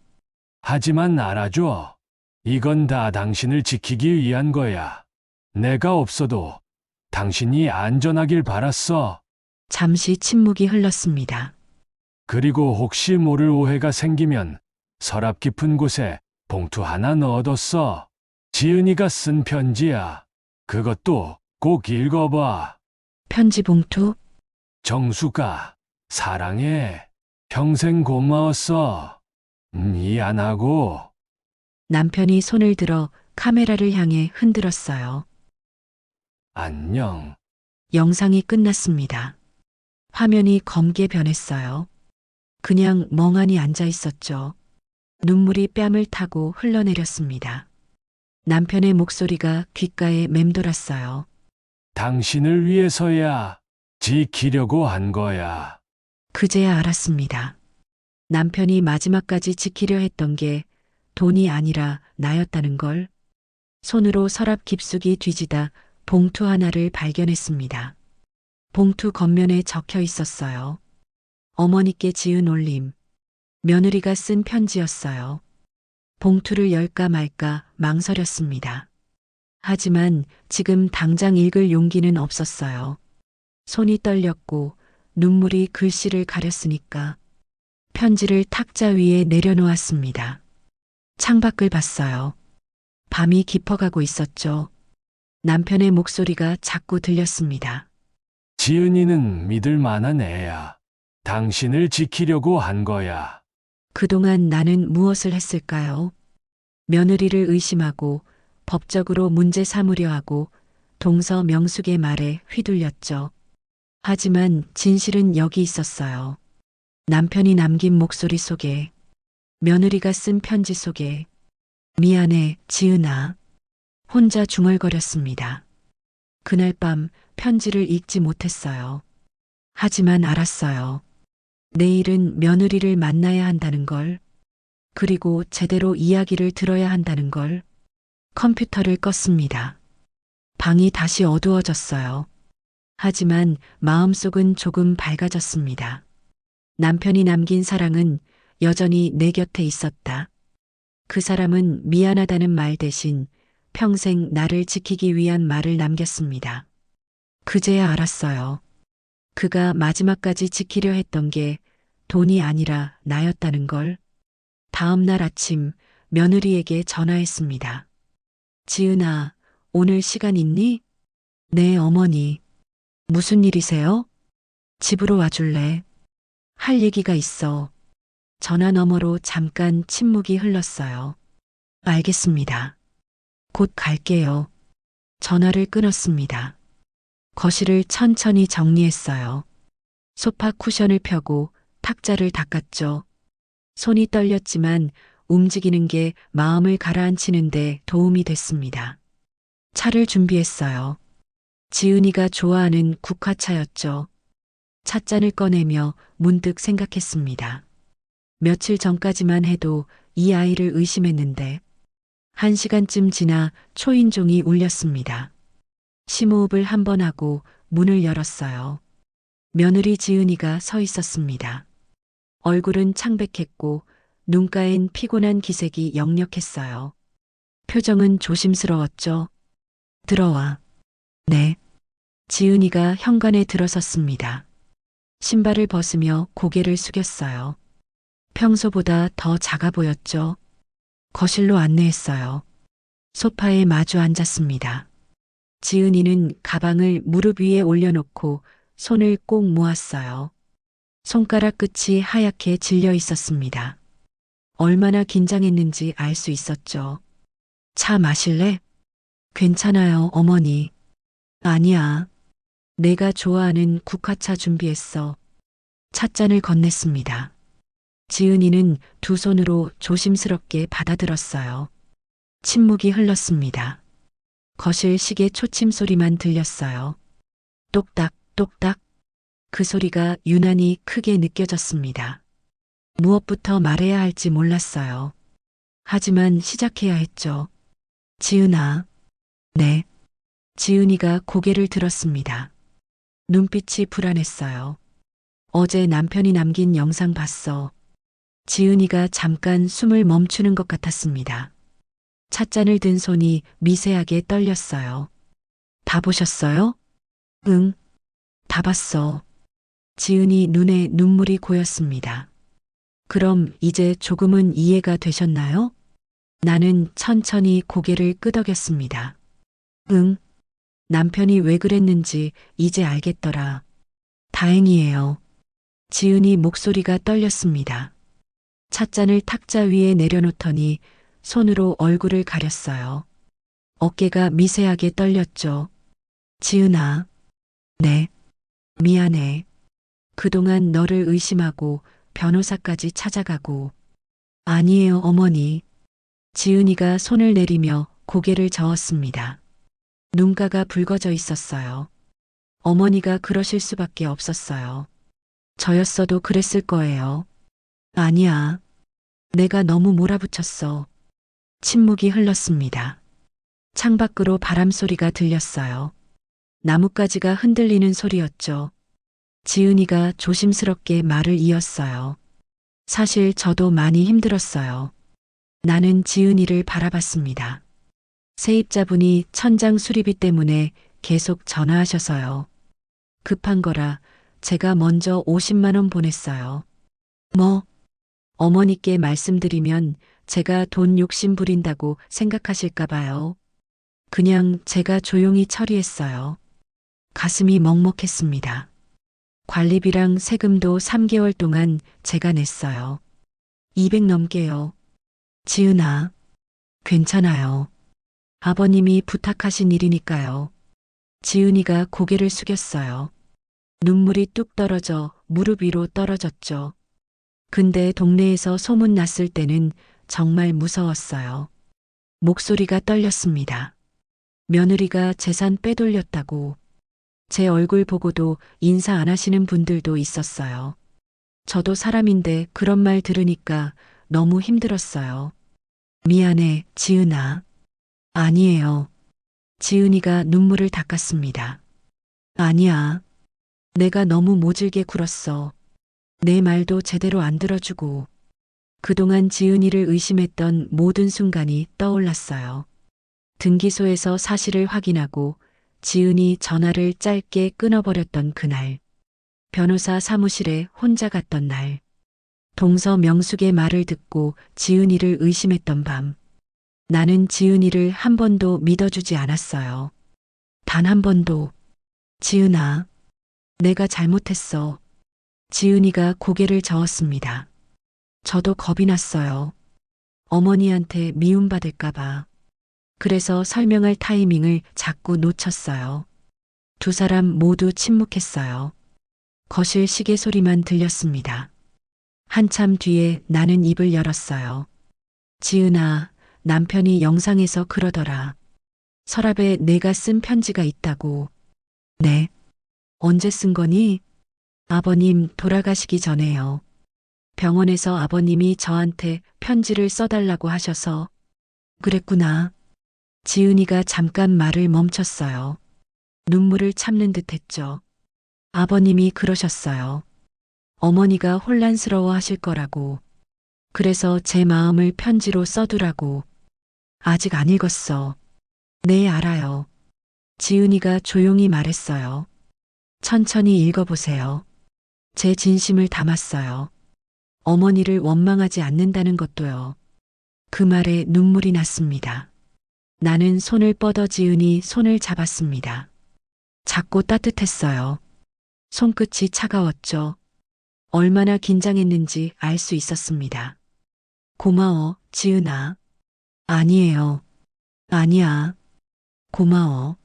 하지만 알아줘. 이건 다 당신을 지키기 위한 거야. 내가 없어도 당신이 안전하길 바랐어. 잠시 침묵이 흘렀습니다. 그리고 혹시 모를 오해가 생기면 서랍 깊은 곳에 봉투 하나 넣어뒀어. 지은이가 쓴 편지야. 그것도 꼭 읽어봐. 편지 봉투? 정수가, 사랑해. 평생 고마웠어. 미안하고. 남편이 손을 들어 카메라를 향해 흔들었어요. 안녕. 영상이 끝났습니다. 화면이 검게 변했어요. 그냥 멍하니 앉아 있었죠. 눈물이 뺨을 타고 흘러내렸습니다. 남편의 목소리가 귓가에 맴돌았어요. 당신을 위해서야 지키려고 한 거야. 그제야 알았습니다. 남편이 마지막까지 지키려 했던 게 돈이 아니라 나였다는 걸. 손으로 서랍 깊숙이 뒤지다 봉투 하나를 발견했습니다. 봉투 겉면에 적혀 있었어요. 어머니께 지은 올림. 며느리가 쓴 편지였어요. 봉투를 열까 말까 망설였습니다. 하지만 지금 당장 읽을 용기는 없었어요. 손이 떨렸고 눈물이 글씨를 가렸으니까 편지를 탁자 위에 내려놓았습니다. 창밖을 봤어요. 밤이 깊어가고 있었죠. 남편의 목소리가 자꾸 들렸습니다. 지은이는 믿을 만한 애야. 당신을 지키려고 한 거야. 그동안 나는 무엇을 했을까요? 며느리를 의심하고 법적으로 문제 삼으려 하고 동서명숙의 말에 휘둘렸죠. 하지만 진실은 여기 있었어요. 남편이 남긴 목소리 속에, 며느리가 쓴 편지 속에. 미안해, 지은아. 혼자 중얼거렸습니다. 그날 밤 편지를 읽지 못했어요. 하지만 알았어요. 내일은 며느리를 만나야 한다는 걸. 그리고 제대로 이야기를 들어야 한다는 걸. 컴퓨터를 껐습니다. 방이 다시 어두워졌어요. 하지만 마음속은 조금 밝아졌습니다. 남편이 남긴 사랑은 여전히 내 곁에 있었다. 그 사람은 미안하다는 말 대신 평생 나를 지키기 위한 말을 남겼습니다. 그제야 알았어요. 그가 마지막까지 지키려 했던 게 돈이 아니라 나였다는 걸. 다음 날 아침 며느리에게 전화했습니다. 지은아, 오늘 시간 있니? 네, 어머니. 무슨 일이세요? 집으로 와줄래? 할 얘기가 있어. 전화 너머로 잠깐 침묵이 흘렀어요. 알겠습니다. 곧 갈게요. 전화를 끊었습니다. 거실을 천천히 정리했어요. 소파 쿠션을 펴고 탁자를 닦았죠. 손이 떨렸지만 움직이는 게 마음을 가라앉히는데 도움이 됐습니다. 차를 준비했어요. 지은이가 좋아하는 국화차였죠. 찻잔을 꺼내며 문득 생각했습니다. 며칠 전까지만 해도 이 아이를 의심했는데 1시간쯤 지나 초인종이 울렸습니다. 심호흡을 한 번 하고 문을 열었어요. 며느리 지은이가 서 있었습니다. 얼굴은 창백했고 눈가엔 피곤한 기색이 역력했어요. 표정은 조심스러웠죠. 들어와. 네. 지은이가 현관에 들어섰습니다. 신발을 벗으며 고개를 숙였어요. 평소보다 더 작아 보였죠. 거실로 안내했어요. 소파에 마주 앉았습니다. 지은이는 가방을 무릎 위에 올려놓고 손을 꼭 모았어요. 손가락 끝이 하얗게 질려 있었습니다. 얼마나 긴장했는지 알 수 있었죠. 차 마실래? 괜찮아요, 어머니. 아니야. 내가 좋아하는 국화차 준비했어. 찻잔을 건넸습니다. 지은이는 두 손으로 조심스럽게 받아들었어요. 침묵이 흘렀습니다. 거실 시계 초침 소리만 들렸어요. 똑딱, 똑딱. 그 소리가 유난히 크게 느껴졌습니다. 무엇부터 말해야 할지 몰랐어요. 하지만 시작해야 했죠. 지은아. 네. 지은이가 고개를 들었습니다. 눈빛이 불안했어요. 어제 남편이 남긴 영상 봤어. 지은이가 잠깐 숨을 멈추는 것 같았습니다. 찻잔을 든 손이 미세하게 떨렸어요. 다 보셨어요? 응. 다 봤어. 지은이 눈에 눈물이 고였습니다. 그럼 이제 조금은 이해가 되셨나요? 나는 천천히 고개를 끄덕였습니다. 응. 남편이 왜 그랬는지 이제 알겠더라. 다행이에요. 지은이 목소리가 떨렸습니다. 찻잔을 탁자 위에 내려놓더니 손으로 얼굴을 가렸어요. 어깨가 미세하게 떨렸죠. 지은아. 네. 미안해. 그동안 너를 의심하고 변호사까지 찾아가고. 아니에요, 어머니. 지은이가 손을 내리며 고개를 저었습니다. 눈가가 붉어져 있었어요. 어머니가 그러실 수밖에 없었어요. 저였어도 그랬을 거예요. 아니야. 내가 너무 몰아붙였어. 침묵이 흘렀습니다. 창밖으로 바람 소리가 들렸어요. 나뭇가지가 흔들리는 소리였죠. 지은이가 조심스럽게 말을 이었어요. 사실 저도 많이 힘들었어요. 나는 지은이를 바라봤습니다. 세입자분이 천장 수리비 때문에 계속 전화하셔서요. 급한 거라 제가 먼저 50만 원 보냈어요. 뭐, 어머니께 말씀드리면 제가 돈 욕심 부린다고 생각하실까 봐요. 그냥 제가 조용히 처리했어요. 가슴이 먹먹했습니다. 관리비랑 세금도 3개월 동안 제가 냈어요. 200 넘게요. 지은아, 괜찮아요. 아버님이 부탁하신 일이니까요. 지은이가 고개를 숙였어요. 눈물이 뚝 떨어져 무릎 위로 떨어졌죠. 근데 동네에서 소문 났을 때는 정말 무서웠어요. 목소리가 떨렸습니다. 며느리가 재산 빼돌렸다고. 제 얼굴 보고도 인사 안 하시는 분들도 있었어요. 저도 사람인데 그런 말 들으니까 너무 힘들었어요. 미안해, 지은아. 아니에요. 지은이가 눈물을 닦았습니다. 아니야. 내가 너무 모질게 굴었어. 내 말도 제대로 안 들어주고. 그동안 지은이를 의심했던 모든 순간이 떠올랐어요. 등기소에서 사실을 확인하고 지은이 전화를 짧게 끊어버렸던 그날. 변호사 사무실에 혼자 갔던 날. 동서 명숙의 말을 듣고 지은이를 의심했던 밤. 나는 지은이를 한 번도 믿어주지 않았어요. 단 한 번도. 지은아, 내가 잘못했어. 지은이가 고개를 저었습니다. 저도 겁이 났어요. 어머니한테 미움받을까봐. 그래서 설명할 타이밍을 자꾸 놓쳤어요. 두 사람 모두 침묵했어요. 거실 시계 소리만 들렸습니다. 한참 뒤에 나는 입을 열었어요. 지은아, 남편이 영상에서 그러더라. 서랍에 내가 쓴 편지가 있다고. 네. 언제 쓴 거니? 아버님 돌아가시기 전에요. 병원에서 아버님이 저한테 편지를 써달라고 하셔서. 그랬구나. 지은이가 잠깐 말을 멈췄어요. 눈물을 참는 듯 했죠. 아버님이 그러셨어요. 어머니가 혼란스러워 하실 거라고. 그래서 제 마음을 편지로 써두라고. 아직 안 읽었어. 네, 알아요. 지은이가 조용히 말했어요. 천천히 읽어보세요. 제 진심을 담았어요. 어머니를 원망하지 않는다는 것도요. 그 말에 눈물이 났습니다. 나는 손을 뻗어 지은이 손을 잡았습니다. 작고 따뜻했어요. 손끝이 차가웠죠. 얼마나 긴장했는지 알 수 있었습니다. 고마워, 지은아. 아니에요. 아니야. 고마워.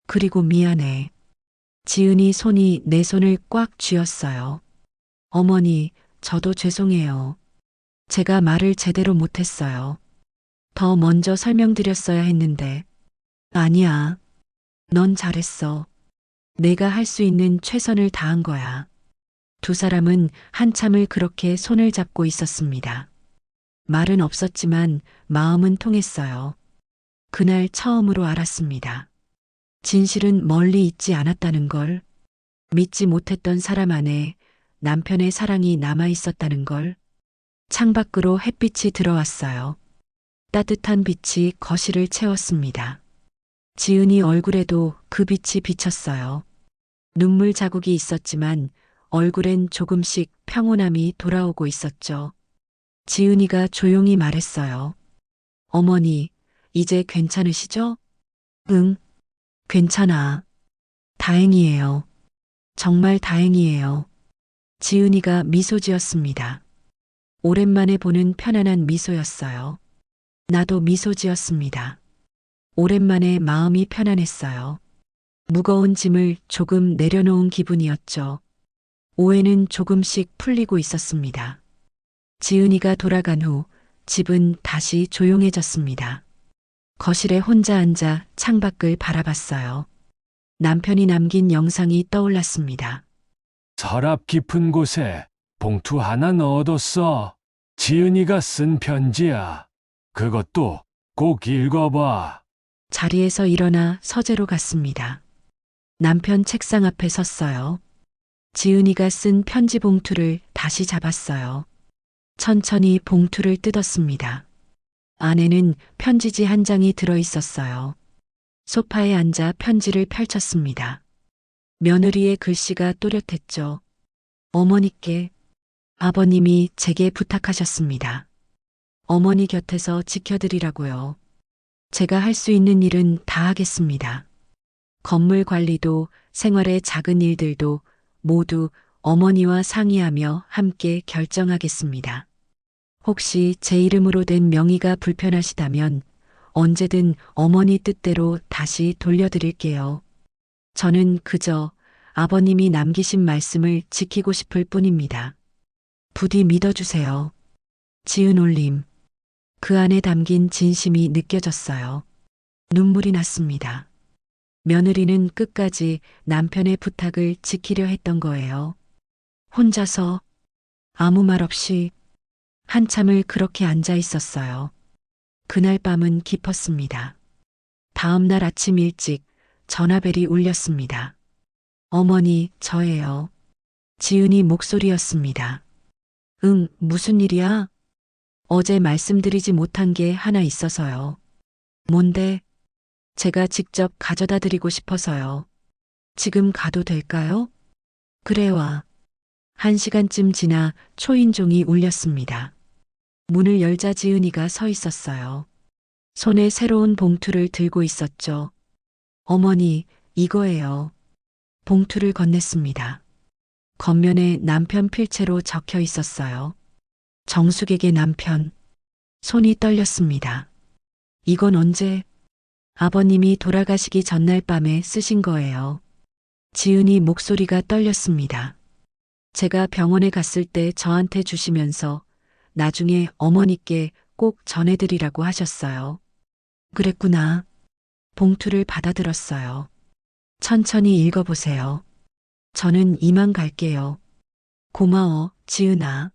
그리고 미안해. 지은이 손이 내 손을 꽉 쥐었어요. 어머니, 저도 죄송해요. 제가 말을 제대로 못했어요. 더 먼저 설명드렸어야 했는데. 아니야. 넌 잘했어. 내가 할 수 있는 최선을 다한 거야. 두 사람은 한참을 그렇게 손을 잡고 있었습니다. 말은 없었지만 마음은 통했어요. 그날 처음으로 알았습니다. 진실은 멀리 있지 않았다는 걸. 믿지 못했던 사람 안에 남편의 사랑이 남아 있었다는 걸. 창밖으로 햇빛이 들어왔어요. 따뜻한 빛이 거실을 채웠습니다. 지은이 얼굴에도 그 빛이 비쳤어요. 눈물 자국이 있었지만 얼굴엔 조금씩 평온함이 돌아오고 있었죠. 지은이가 조용히 말했어요. 어머니, 이제 괜찮으시죠? 응, 괜찮아. 다행이에요. 정말 다행이에요. 지은이가 미소 지었습니다. 오랜만에 보는 편안한 미소였어요. 나도 미소 지었습니다. 오랜만에 마음이 편안했어요. 무거운 짐을 조금 내려놓은 기분이었죠. 오해는 조금씩 풀리고 있었습니다. 지은이가 돌아간 후 집은 다시 조용해졌습니다. 거실에 혼자 앉아 창밖을 바라봤어요. 남편이 남긴 영상이 떠올랐습니다. 서랍 깊은 곳에 봉투 하나 넣어뒀어. 지은이가 쓴 편지야. 그것도 꼭 읽어봐. 자리에서 일어나 서재로 갔습니다. 남편 책상 앞에 섰어요. 지은이가 쓴 편지 봉투를 다시 잡았어요. 천천히 봉투를 뜯었습니다. 안에는 편지지 한 장이 들어 있었어요. 소파에 앉아 편지를 펼쳤습니다. 며느리의 글씨가 또렷했죠. 어머니께 아버님이 제게 부탁하셨습니다. 어머니 곁에서 지켜드리라고요. 제가 할 수 있는 일은 다 하겠습니다. 건물 관리도 생활의 작은 일들도 모두 어머니와 상의하며 함께 결정하겠습니다. 혹시 제 이름으로 된 명의가 불편하시다면 언제든 어머니 뜻대로 다시 돌려드릴게요. 저는 그저 아버님이 남기신 말씀을 지키고 싶을 뿐입니다. 부디 믿어주세요. 지은 올림. 그 안에 담긴 진심이 느껴졌어요. 눈물이 났습니다. 며느리는 끝까지 남편의 부탁을 지키려 했던 거예요. 혼자서 아무 말 없이 한참을 그렇게 앉아 있었어요. 그날 밤은 깊었습니다. 다음 날 아침 일찍 전화벨이 울렸습니다. 어머니, 저예요. 지은이 목소리였습니다. 응, 무슨 일이야? 어제 말씀드리지 못한 게 하나 있어서요. 뭔데? 제가 직접 가져다 드리고 싶어서요. 지금 가도 될까요? 그래 와. 1시간쯤 지나 초인종이 울렸습니다. 문을 열자 지은이가 서 있었어요. 손에 새로운 봉투를 들고 있었죠. 어머니, 이거예요. 봉투를 건넸습니다. 겉면에 남편 필체로 적혀 있었어요. 정숙에게 남편. 손이 떨렸습니다. 이건 언제? 아버님이 돌아가시기 전날 밤에 쓰신 거예요. 지은이 목소리가 떨렸습니다. 제가 병원에 갔을 때 저한테 주시면서 나중에 어머니께 꼭 전해드리라고 하셨어요. 그랬구나. 봉투를 받아들었어요. 천천히 읽어보세요. 저는 이만 갈게요. 고마워, 지은아.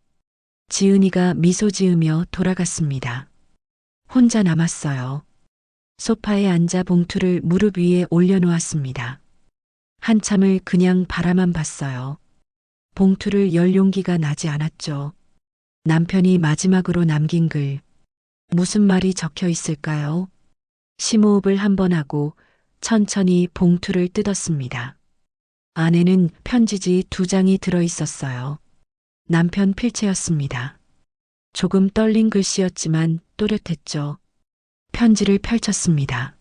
지은이가 미소 지으며 돌아갔습니다. 혼자 남았어요. 소파에 앉아 봉투를 무릎 위에 올려놓았습니다. 한참을 그냥 바라만 봤어요. 봉투를 열 용기가 나지 않았죠. 남편이 마지막으로 남긴 글. 무슨 말이 적혀 있을까요? 심호흡을 한번 하고 천천히 봉투를 뜯었습니다. 안에는 편지지 2장이 들어 있었어요. 남편 필체였습니다. 조금 떨린 글씨였지만 또렷했죠. 편지를 펼쳤습니다.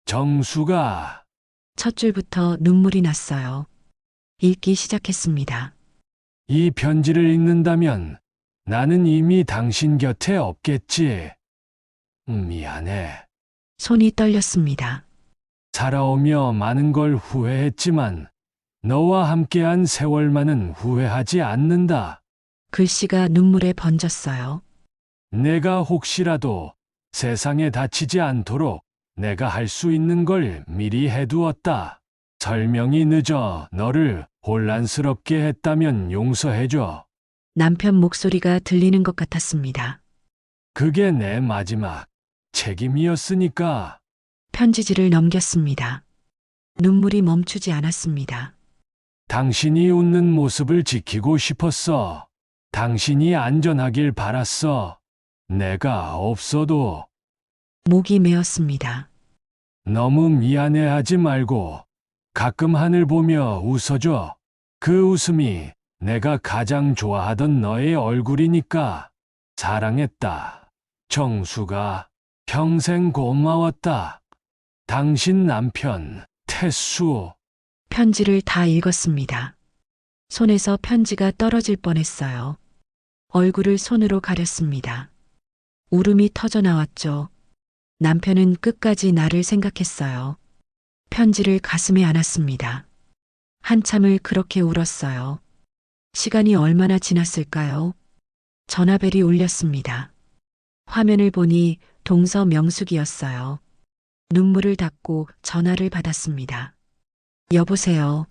정수가 첫 줄부터 눈물이 났어요. 읽기 시작했습니다. 이 편지를 읽는다면 나는 이미 당신 곁에 없겠지. 미안해. 손이 떨렸습니다. 살아오며 많은 걸 후회했지만 너와 함께한 세월만은 후회하지 않는다. 글씨가 눈물에 번졌어요. 내가 혹시라도 세상에 다치지 않도록 내가 할 수 있는 걸 미리 해두었다. 설명이 늦어 너를 혼란스럽게 했다면 용서해줘. 남편 목소리가 들리는 것 같았습니다. 그게 내 마지막 책임이었으니까. 편지지를 넘겼습니다. 눈물이 멈추지 않았습니다. 당신이 웃는 모습을 지키고 싶었어. 당신이 안전하길 바랐어. 내가 없어도. 목이 메었습니다. 너무 미안해하지 말고 가끔 하늘 보며 웃어줘. 그 웃음이 내가 가장 좋아하던 너의 얼굴이니까. 사랑했다. 정수가. 평생 고마웠다. 당신 남편, 태수. 편지를 다 읽었습니다. 손에서 편지가 떨어질 뻔했어요. 얼굴을 손으로 가렸습니다. 울음이 터져 나왔죠. 남편은 끝까지 나를 생각했어요. 편지를 가슴에 안았습니다. 한참을 그렇게 울었어요. 시간이 얼마나 지났을까요? 전화벨이 울렸습니다. 화면을 보니 동서 명숙이었어요. 눈물을 닦고 전화를 받았습니다. 여보세요.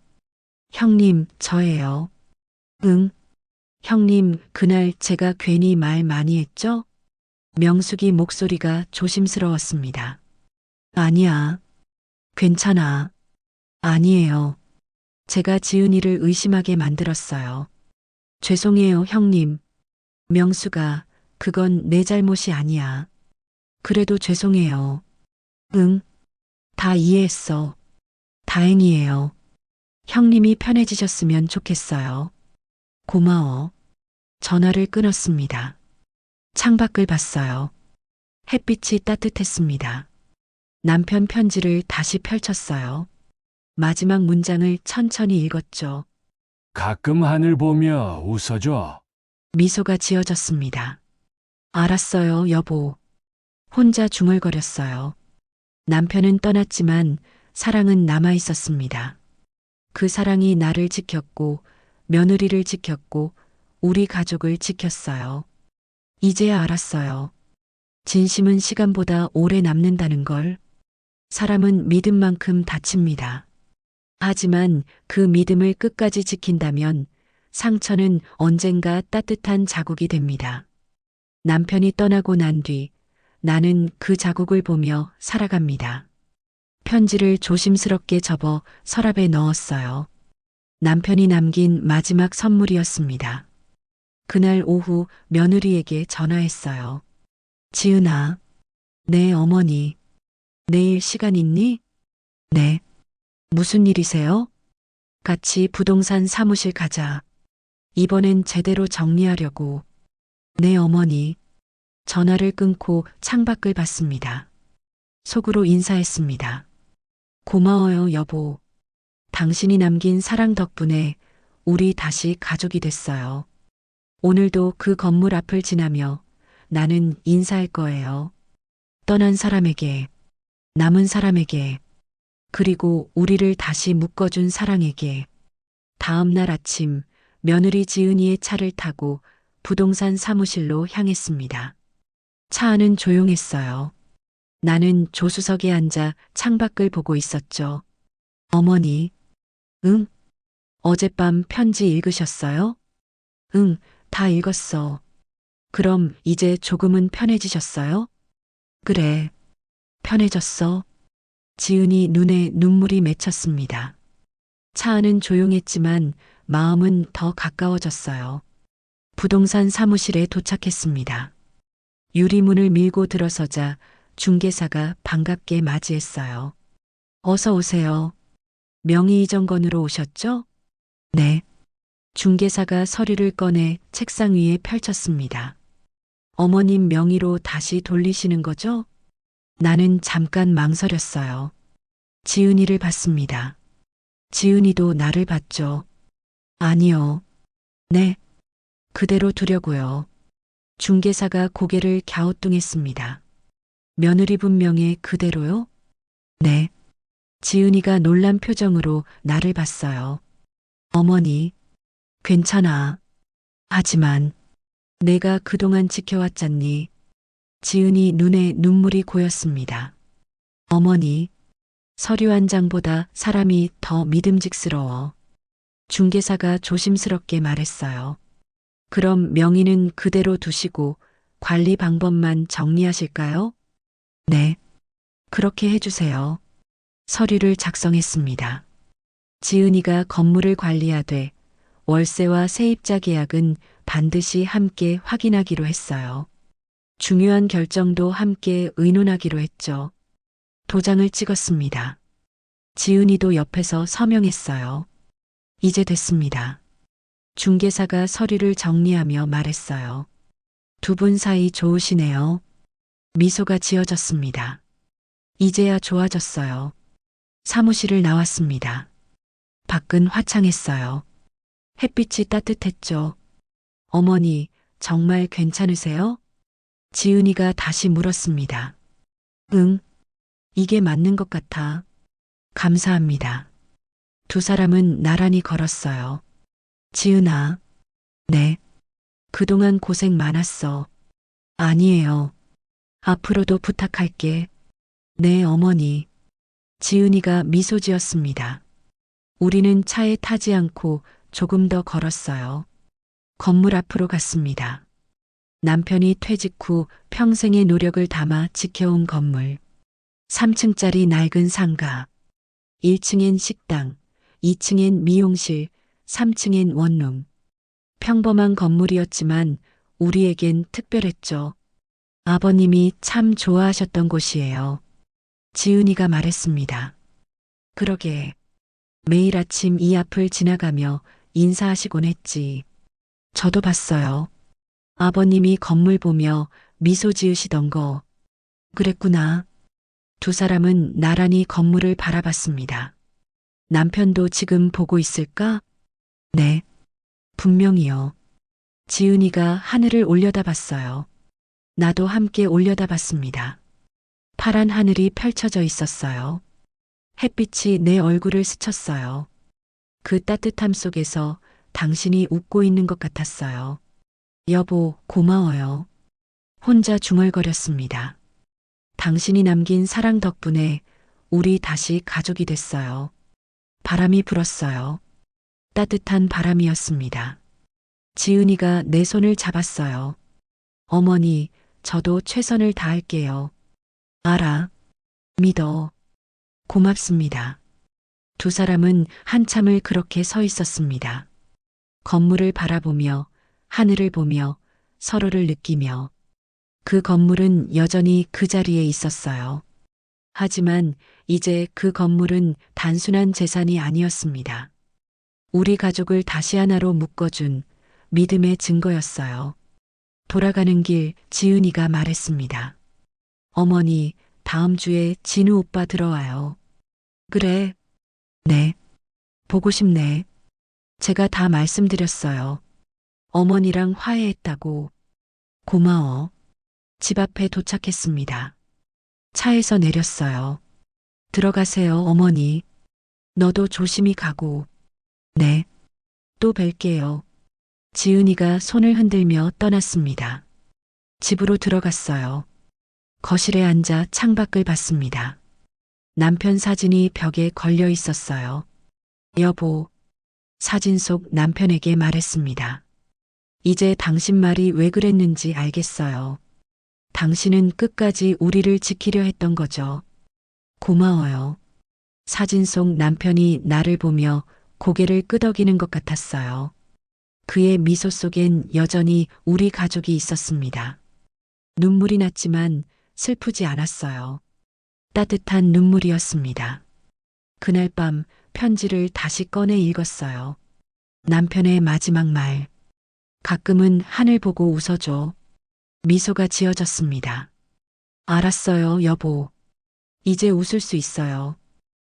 형님, 저예요. 응. 형님, 그날 제가 괜히 말 많이 했죠? 명숙이 목소리가 조심스러웠습니다. 아니야. 괜찮아. 아니에요. 제가 지은이를 의심하게 만들었어요. 죄송해요, 형님. 명수가, 그건 내 잘못이 아니야. 그래도 죄송해요. 응, 다 이해했어. 다행이에요. 형님이 편해지셨으면 좋겠어요. 고마워. 전화를 끊었습니다. 창밖을 봤어요. 햇빛이 따뜻했습니다. 남편 편지를 다시 펼쳤어요. 마지막 문장을 천천히 읽었죠. 가끔 하늘 보며 웃어줘. 미소가 지어졌습니다. 알았어요, 여보. 혼자 중얼거렸어요. 남편은 떠났지만 사랑은 남아 있었습니다. 그 사랑이 나를 지켰고, 며느리를 지켰고, 우리 가족을 지켰어요. 이제야 알았어요. 진심은 시간보다 오래 남는다는 걸. 사람은 믿음만큼 다칩니다. 하지만 그 믿음을 끝까지 지킨다면 상처는 언젠가 따뜻한 자국이 됩니다. 남편이 떠나고 난 뒤 나는 그 자국을 보며 살아갑니다. 편지를 조심스럽게 접어 서랍에 넣었어요. 남편이 남긴 마지막 선물이었습니다. 그날 오후 며느리에게 전화했어요. 지은아, 네 어머니, 내일 시간 있니? 네. 무슨 일이세요? 같이 부동산 사무실 가자. 이번엔 제대로 정리하려고. 네 어머니. 전화를 끊고 창밖을 봤습니다. 속으로 인사했습니다. 고마워요 여보. 당신이 남긴 사랑 덕분에 우리 다시 가족이 됐어요. 오늘도 그 건물 앞을 지나며 나는 인사할 거예요. 떠난 사람에게, 남은 사람에게, 그리고 우리를 다시 묶어준 사랑에게. 다음 날 아침 며느리 지은이의 차를 타고 부동산 사무실로 향했습니다. 차 안은 조용했어요. 나는 조수석에 앉아 창밖을 보고 있었죠. 어머니, 응? 어젯밤 편지 읽으셨어요? 응, 다 읽었어. 그럼 이제 조금은 편해지셨어요? 그래, 편해졌어. 지은이 눈에 눈물이 맺혔습니다. 차 안은 조용했지만 마음은 더 가까워졌어요. 부동산 사무실에 도착했습니다. 유리문을 밀고 들어서자 중개사가 반갑게 맞이했어요. 어서 오세요. 명의 이전건으로 오셨죠? 네. 중개사가 서류를 꺼내 책상 위에 펼쳤습니다. 어머님 명의로 다시 돌리시는 거죠? 나는 잠깐 망설였어요. 지은이를 봤습니다. 지은이도 나를 봤죠. 아니요. 네. 그대로 두려고요. 중개사가 고개를 갸우뚱했습니다. 며느리 분명에 그대로요? 네. 지은이가 놀란 표정으로 나를 봤어요. 어머니, 괜찮아. 하지만 내가 그동안 지켜왔잖니. 지은이 눈에 눈물이 고였습니다. 어머니, 서류 한 장보다 사람이 더 믿음직스러워. 중개사가 조심스럽게 말했어요. 그럼 명의는 그대로 두시고 관리 방법만 정리하실까요? 네. 그렇게 해주세요. 서류를 작성했습니다. 지은이가 건물을 관리하되 월세와 세입자 계약은 반드시 함께 확인하기로 했어요. 중요한 결정도 함께 의논하기로 했죠. 도장을 찍었습니다. 지은이도 옆에서 서명했어요. 이제 됐습니다. 중개사가 서류를 정리하며 말했어요. 두 분 사이 좋으시네요. 미소가 지어졌습니다. 이제야 좋아졌어요. 사무실을 나왔습니다. 밖은 화창했어요. 햇빛이 따뜻했죠. 어머니, 정말 괜찮으세요? 지은이가 다시 물었습니다. 응, 이게 맞는 것 같아. 감사합니다. 두 사람은 나란히 걸었어요. 지은아, 네. 그동안 고생 많았어. 아니에요. 앞으로도 부탁할게. 네, 어머니. 지은이가 미소 지었습니다. 우리는 차에 타지 않고 조금 더 걸었어요. 건물 앞으로 갔습니다. 남편이 퇴직 후 평생의 노력을 담아 지켜온 건물. 3층짜리 낡은 상가. 1층엔 식당, 2층엔 미용실, 3층엔 원룸. 평범한 건물이었지만 우리에겐 특별했죠. 아버님이 참 좋아하셨던 곳이에요. 지은이가 말했습니다. 그러게. 매일 아침 이 앞을 지나가며 인사하시곤 했지. 저도 봤어요. 아버님이 건물 보며 미소 지으시던 거. 그랬구나. 두 사람은 나란히 건물을 바라봤습니다. 남편도 지금 보고 있을까? 네. 분명히요. 지은이가 하늘을 올려다봤어요. 나도 함께 올려다봤습니다. 파란 하늘이 펼쳐져 있었어요. 햇빛이 내 얼굴을 스쳤어요. 그 따뜻함 속에서 당신이 웃고 있는 것 같았어요. 여보, 고마워요. 혼자 중얼거렸습니다. 당신이 남긴 사랑 덕분에 우리 다시 가족이 됐어요. 바람이 불었어요. 따뜻한 바람이었습니다. 지은이가 내 손을 잡았어요. 어머니, 저도 최선을 다할게요. 알아. 믿어. 고맙습니다. 두 사람은 한참을 그렇게 서 있었습니다. 건물을 바라보며 하늘을 보며 서로를 느끼며 그 건물은 여전히 그 자리에 있었어요. 하지만 이제 그 건물은 단순한 재산이 아니었습니다. 우리 가족을 다시 하나로 묶어준 믿음의 증거였어요. 돌아가는 길 지은이가 말했습니다. 어머니, 다음 주에 진우 오빠 들어와요. 그래. 네. 보고 싶네. 제가 다 말씀드렸어요. 어머니랑 화해했다고. 고마워. 집 앞에 도착했습니다. 차에서 내렸어요. 들어가세요, 어머니. 너도 조심히 가고. 네. 또 뵐게요. 지은이가 손을 흔들며 떠났습니다. 집으로 들어갔어요. 거실에 앉아 창밖을 봤습니다. 남편 사진이 벽에 걸려 있었어요. 여보, 사진 속 남편에게 말했습니다. 이제 당신 말이 왜 그랬는지 알겠어요. 당신은 끝까지 우리를 지키려 했던 거죠. 고마워요. 사진 속 남편이 나를 보며 고개를 끄덕이는 것 같았어요. 그의 미소 속엔 여전히 우리 가족이 있었습니다. 눈물이 났지만 슬프지 않았어요. 따뜻한 눈물이었습니다. 그날 밤 편지를 다시 꺼내 읽었어요. 남편의 마지막 말. 가끔은 하늘 보고 웃어줘. 미소가 지어졌습니다. 알았어요, 여보. 이제 웃을 수 있어요.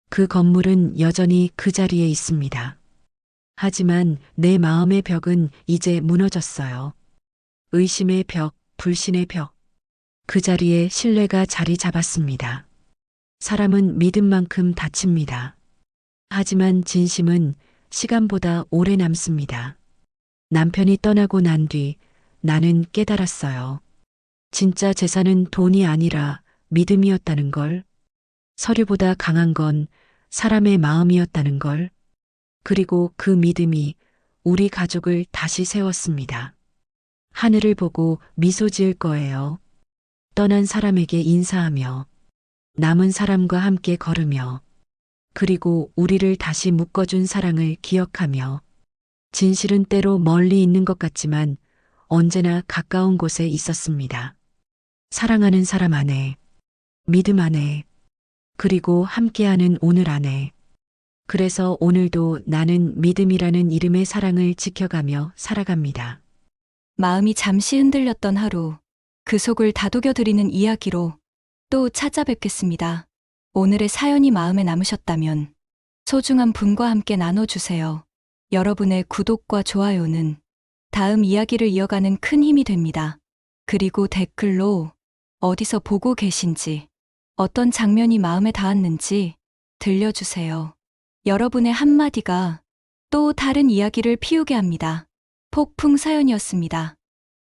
그 건물은 여전히 그 자리에 있습니다. 하지만 내 마음의 벽은 이제 무너졌어요. 의심의 벽, 불신의 벽. 그 자리에 신뢰가 자리 잡았습니다. 사람은 믿은 만큼 다칩니다. 하지만 진심은 시간보다 오래 남습니다. 남편이 떠나고 난 뒤 나는 깨달았어요. 진짜 재산은 돈이 아니라 믿음이었다는 걸. 서류보다 강한 건 사람의 마음이었다는 걸. 그리고 그 믿음이 우리 가족을 다시 세웠습니다. 하늘을 보고 미소 지을 거예요. 떠난 사람에게 인사하며 남은 사람과 함께 걸으며 그리고 우리를 다시 묶어준 사랑을 기억하며 진실은 때로 멀리 있는 것 같지만 언제나 가까운 곳에 있었습니다. 사랑하는 사람 안에, 믿음 안에, 그리고 함께하는 오늘 안에. 그래서 오늘도 나는 믿음이라는 이름의 사랑을 지켜가며 살아갑니다. 마음이 잠시 흔들렸던 하루, 그 속을 다독여드리는 이야기로 또 찾아뵙겠습니다. 오늘의 사연이 마음에 남으셨다면 소중한 분과 함께 나눠주세요. 여러분의 구독과 좋아요는 다음 이야기를 이어가는 큰 힘이 됩니다. 그리고 댓글로 어디서 보고 계신지, 어떤 장면이 마음에 닿았는지 들려주세요. 여러분의 한마디가 또 다른 이야기를 피우게 합니다. 폭풍 사연이었습니다.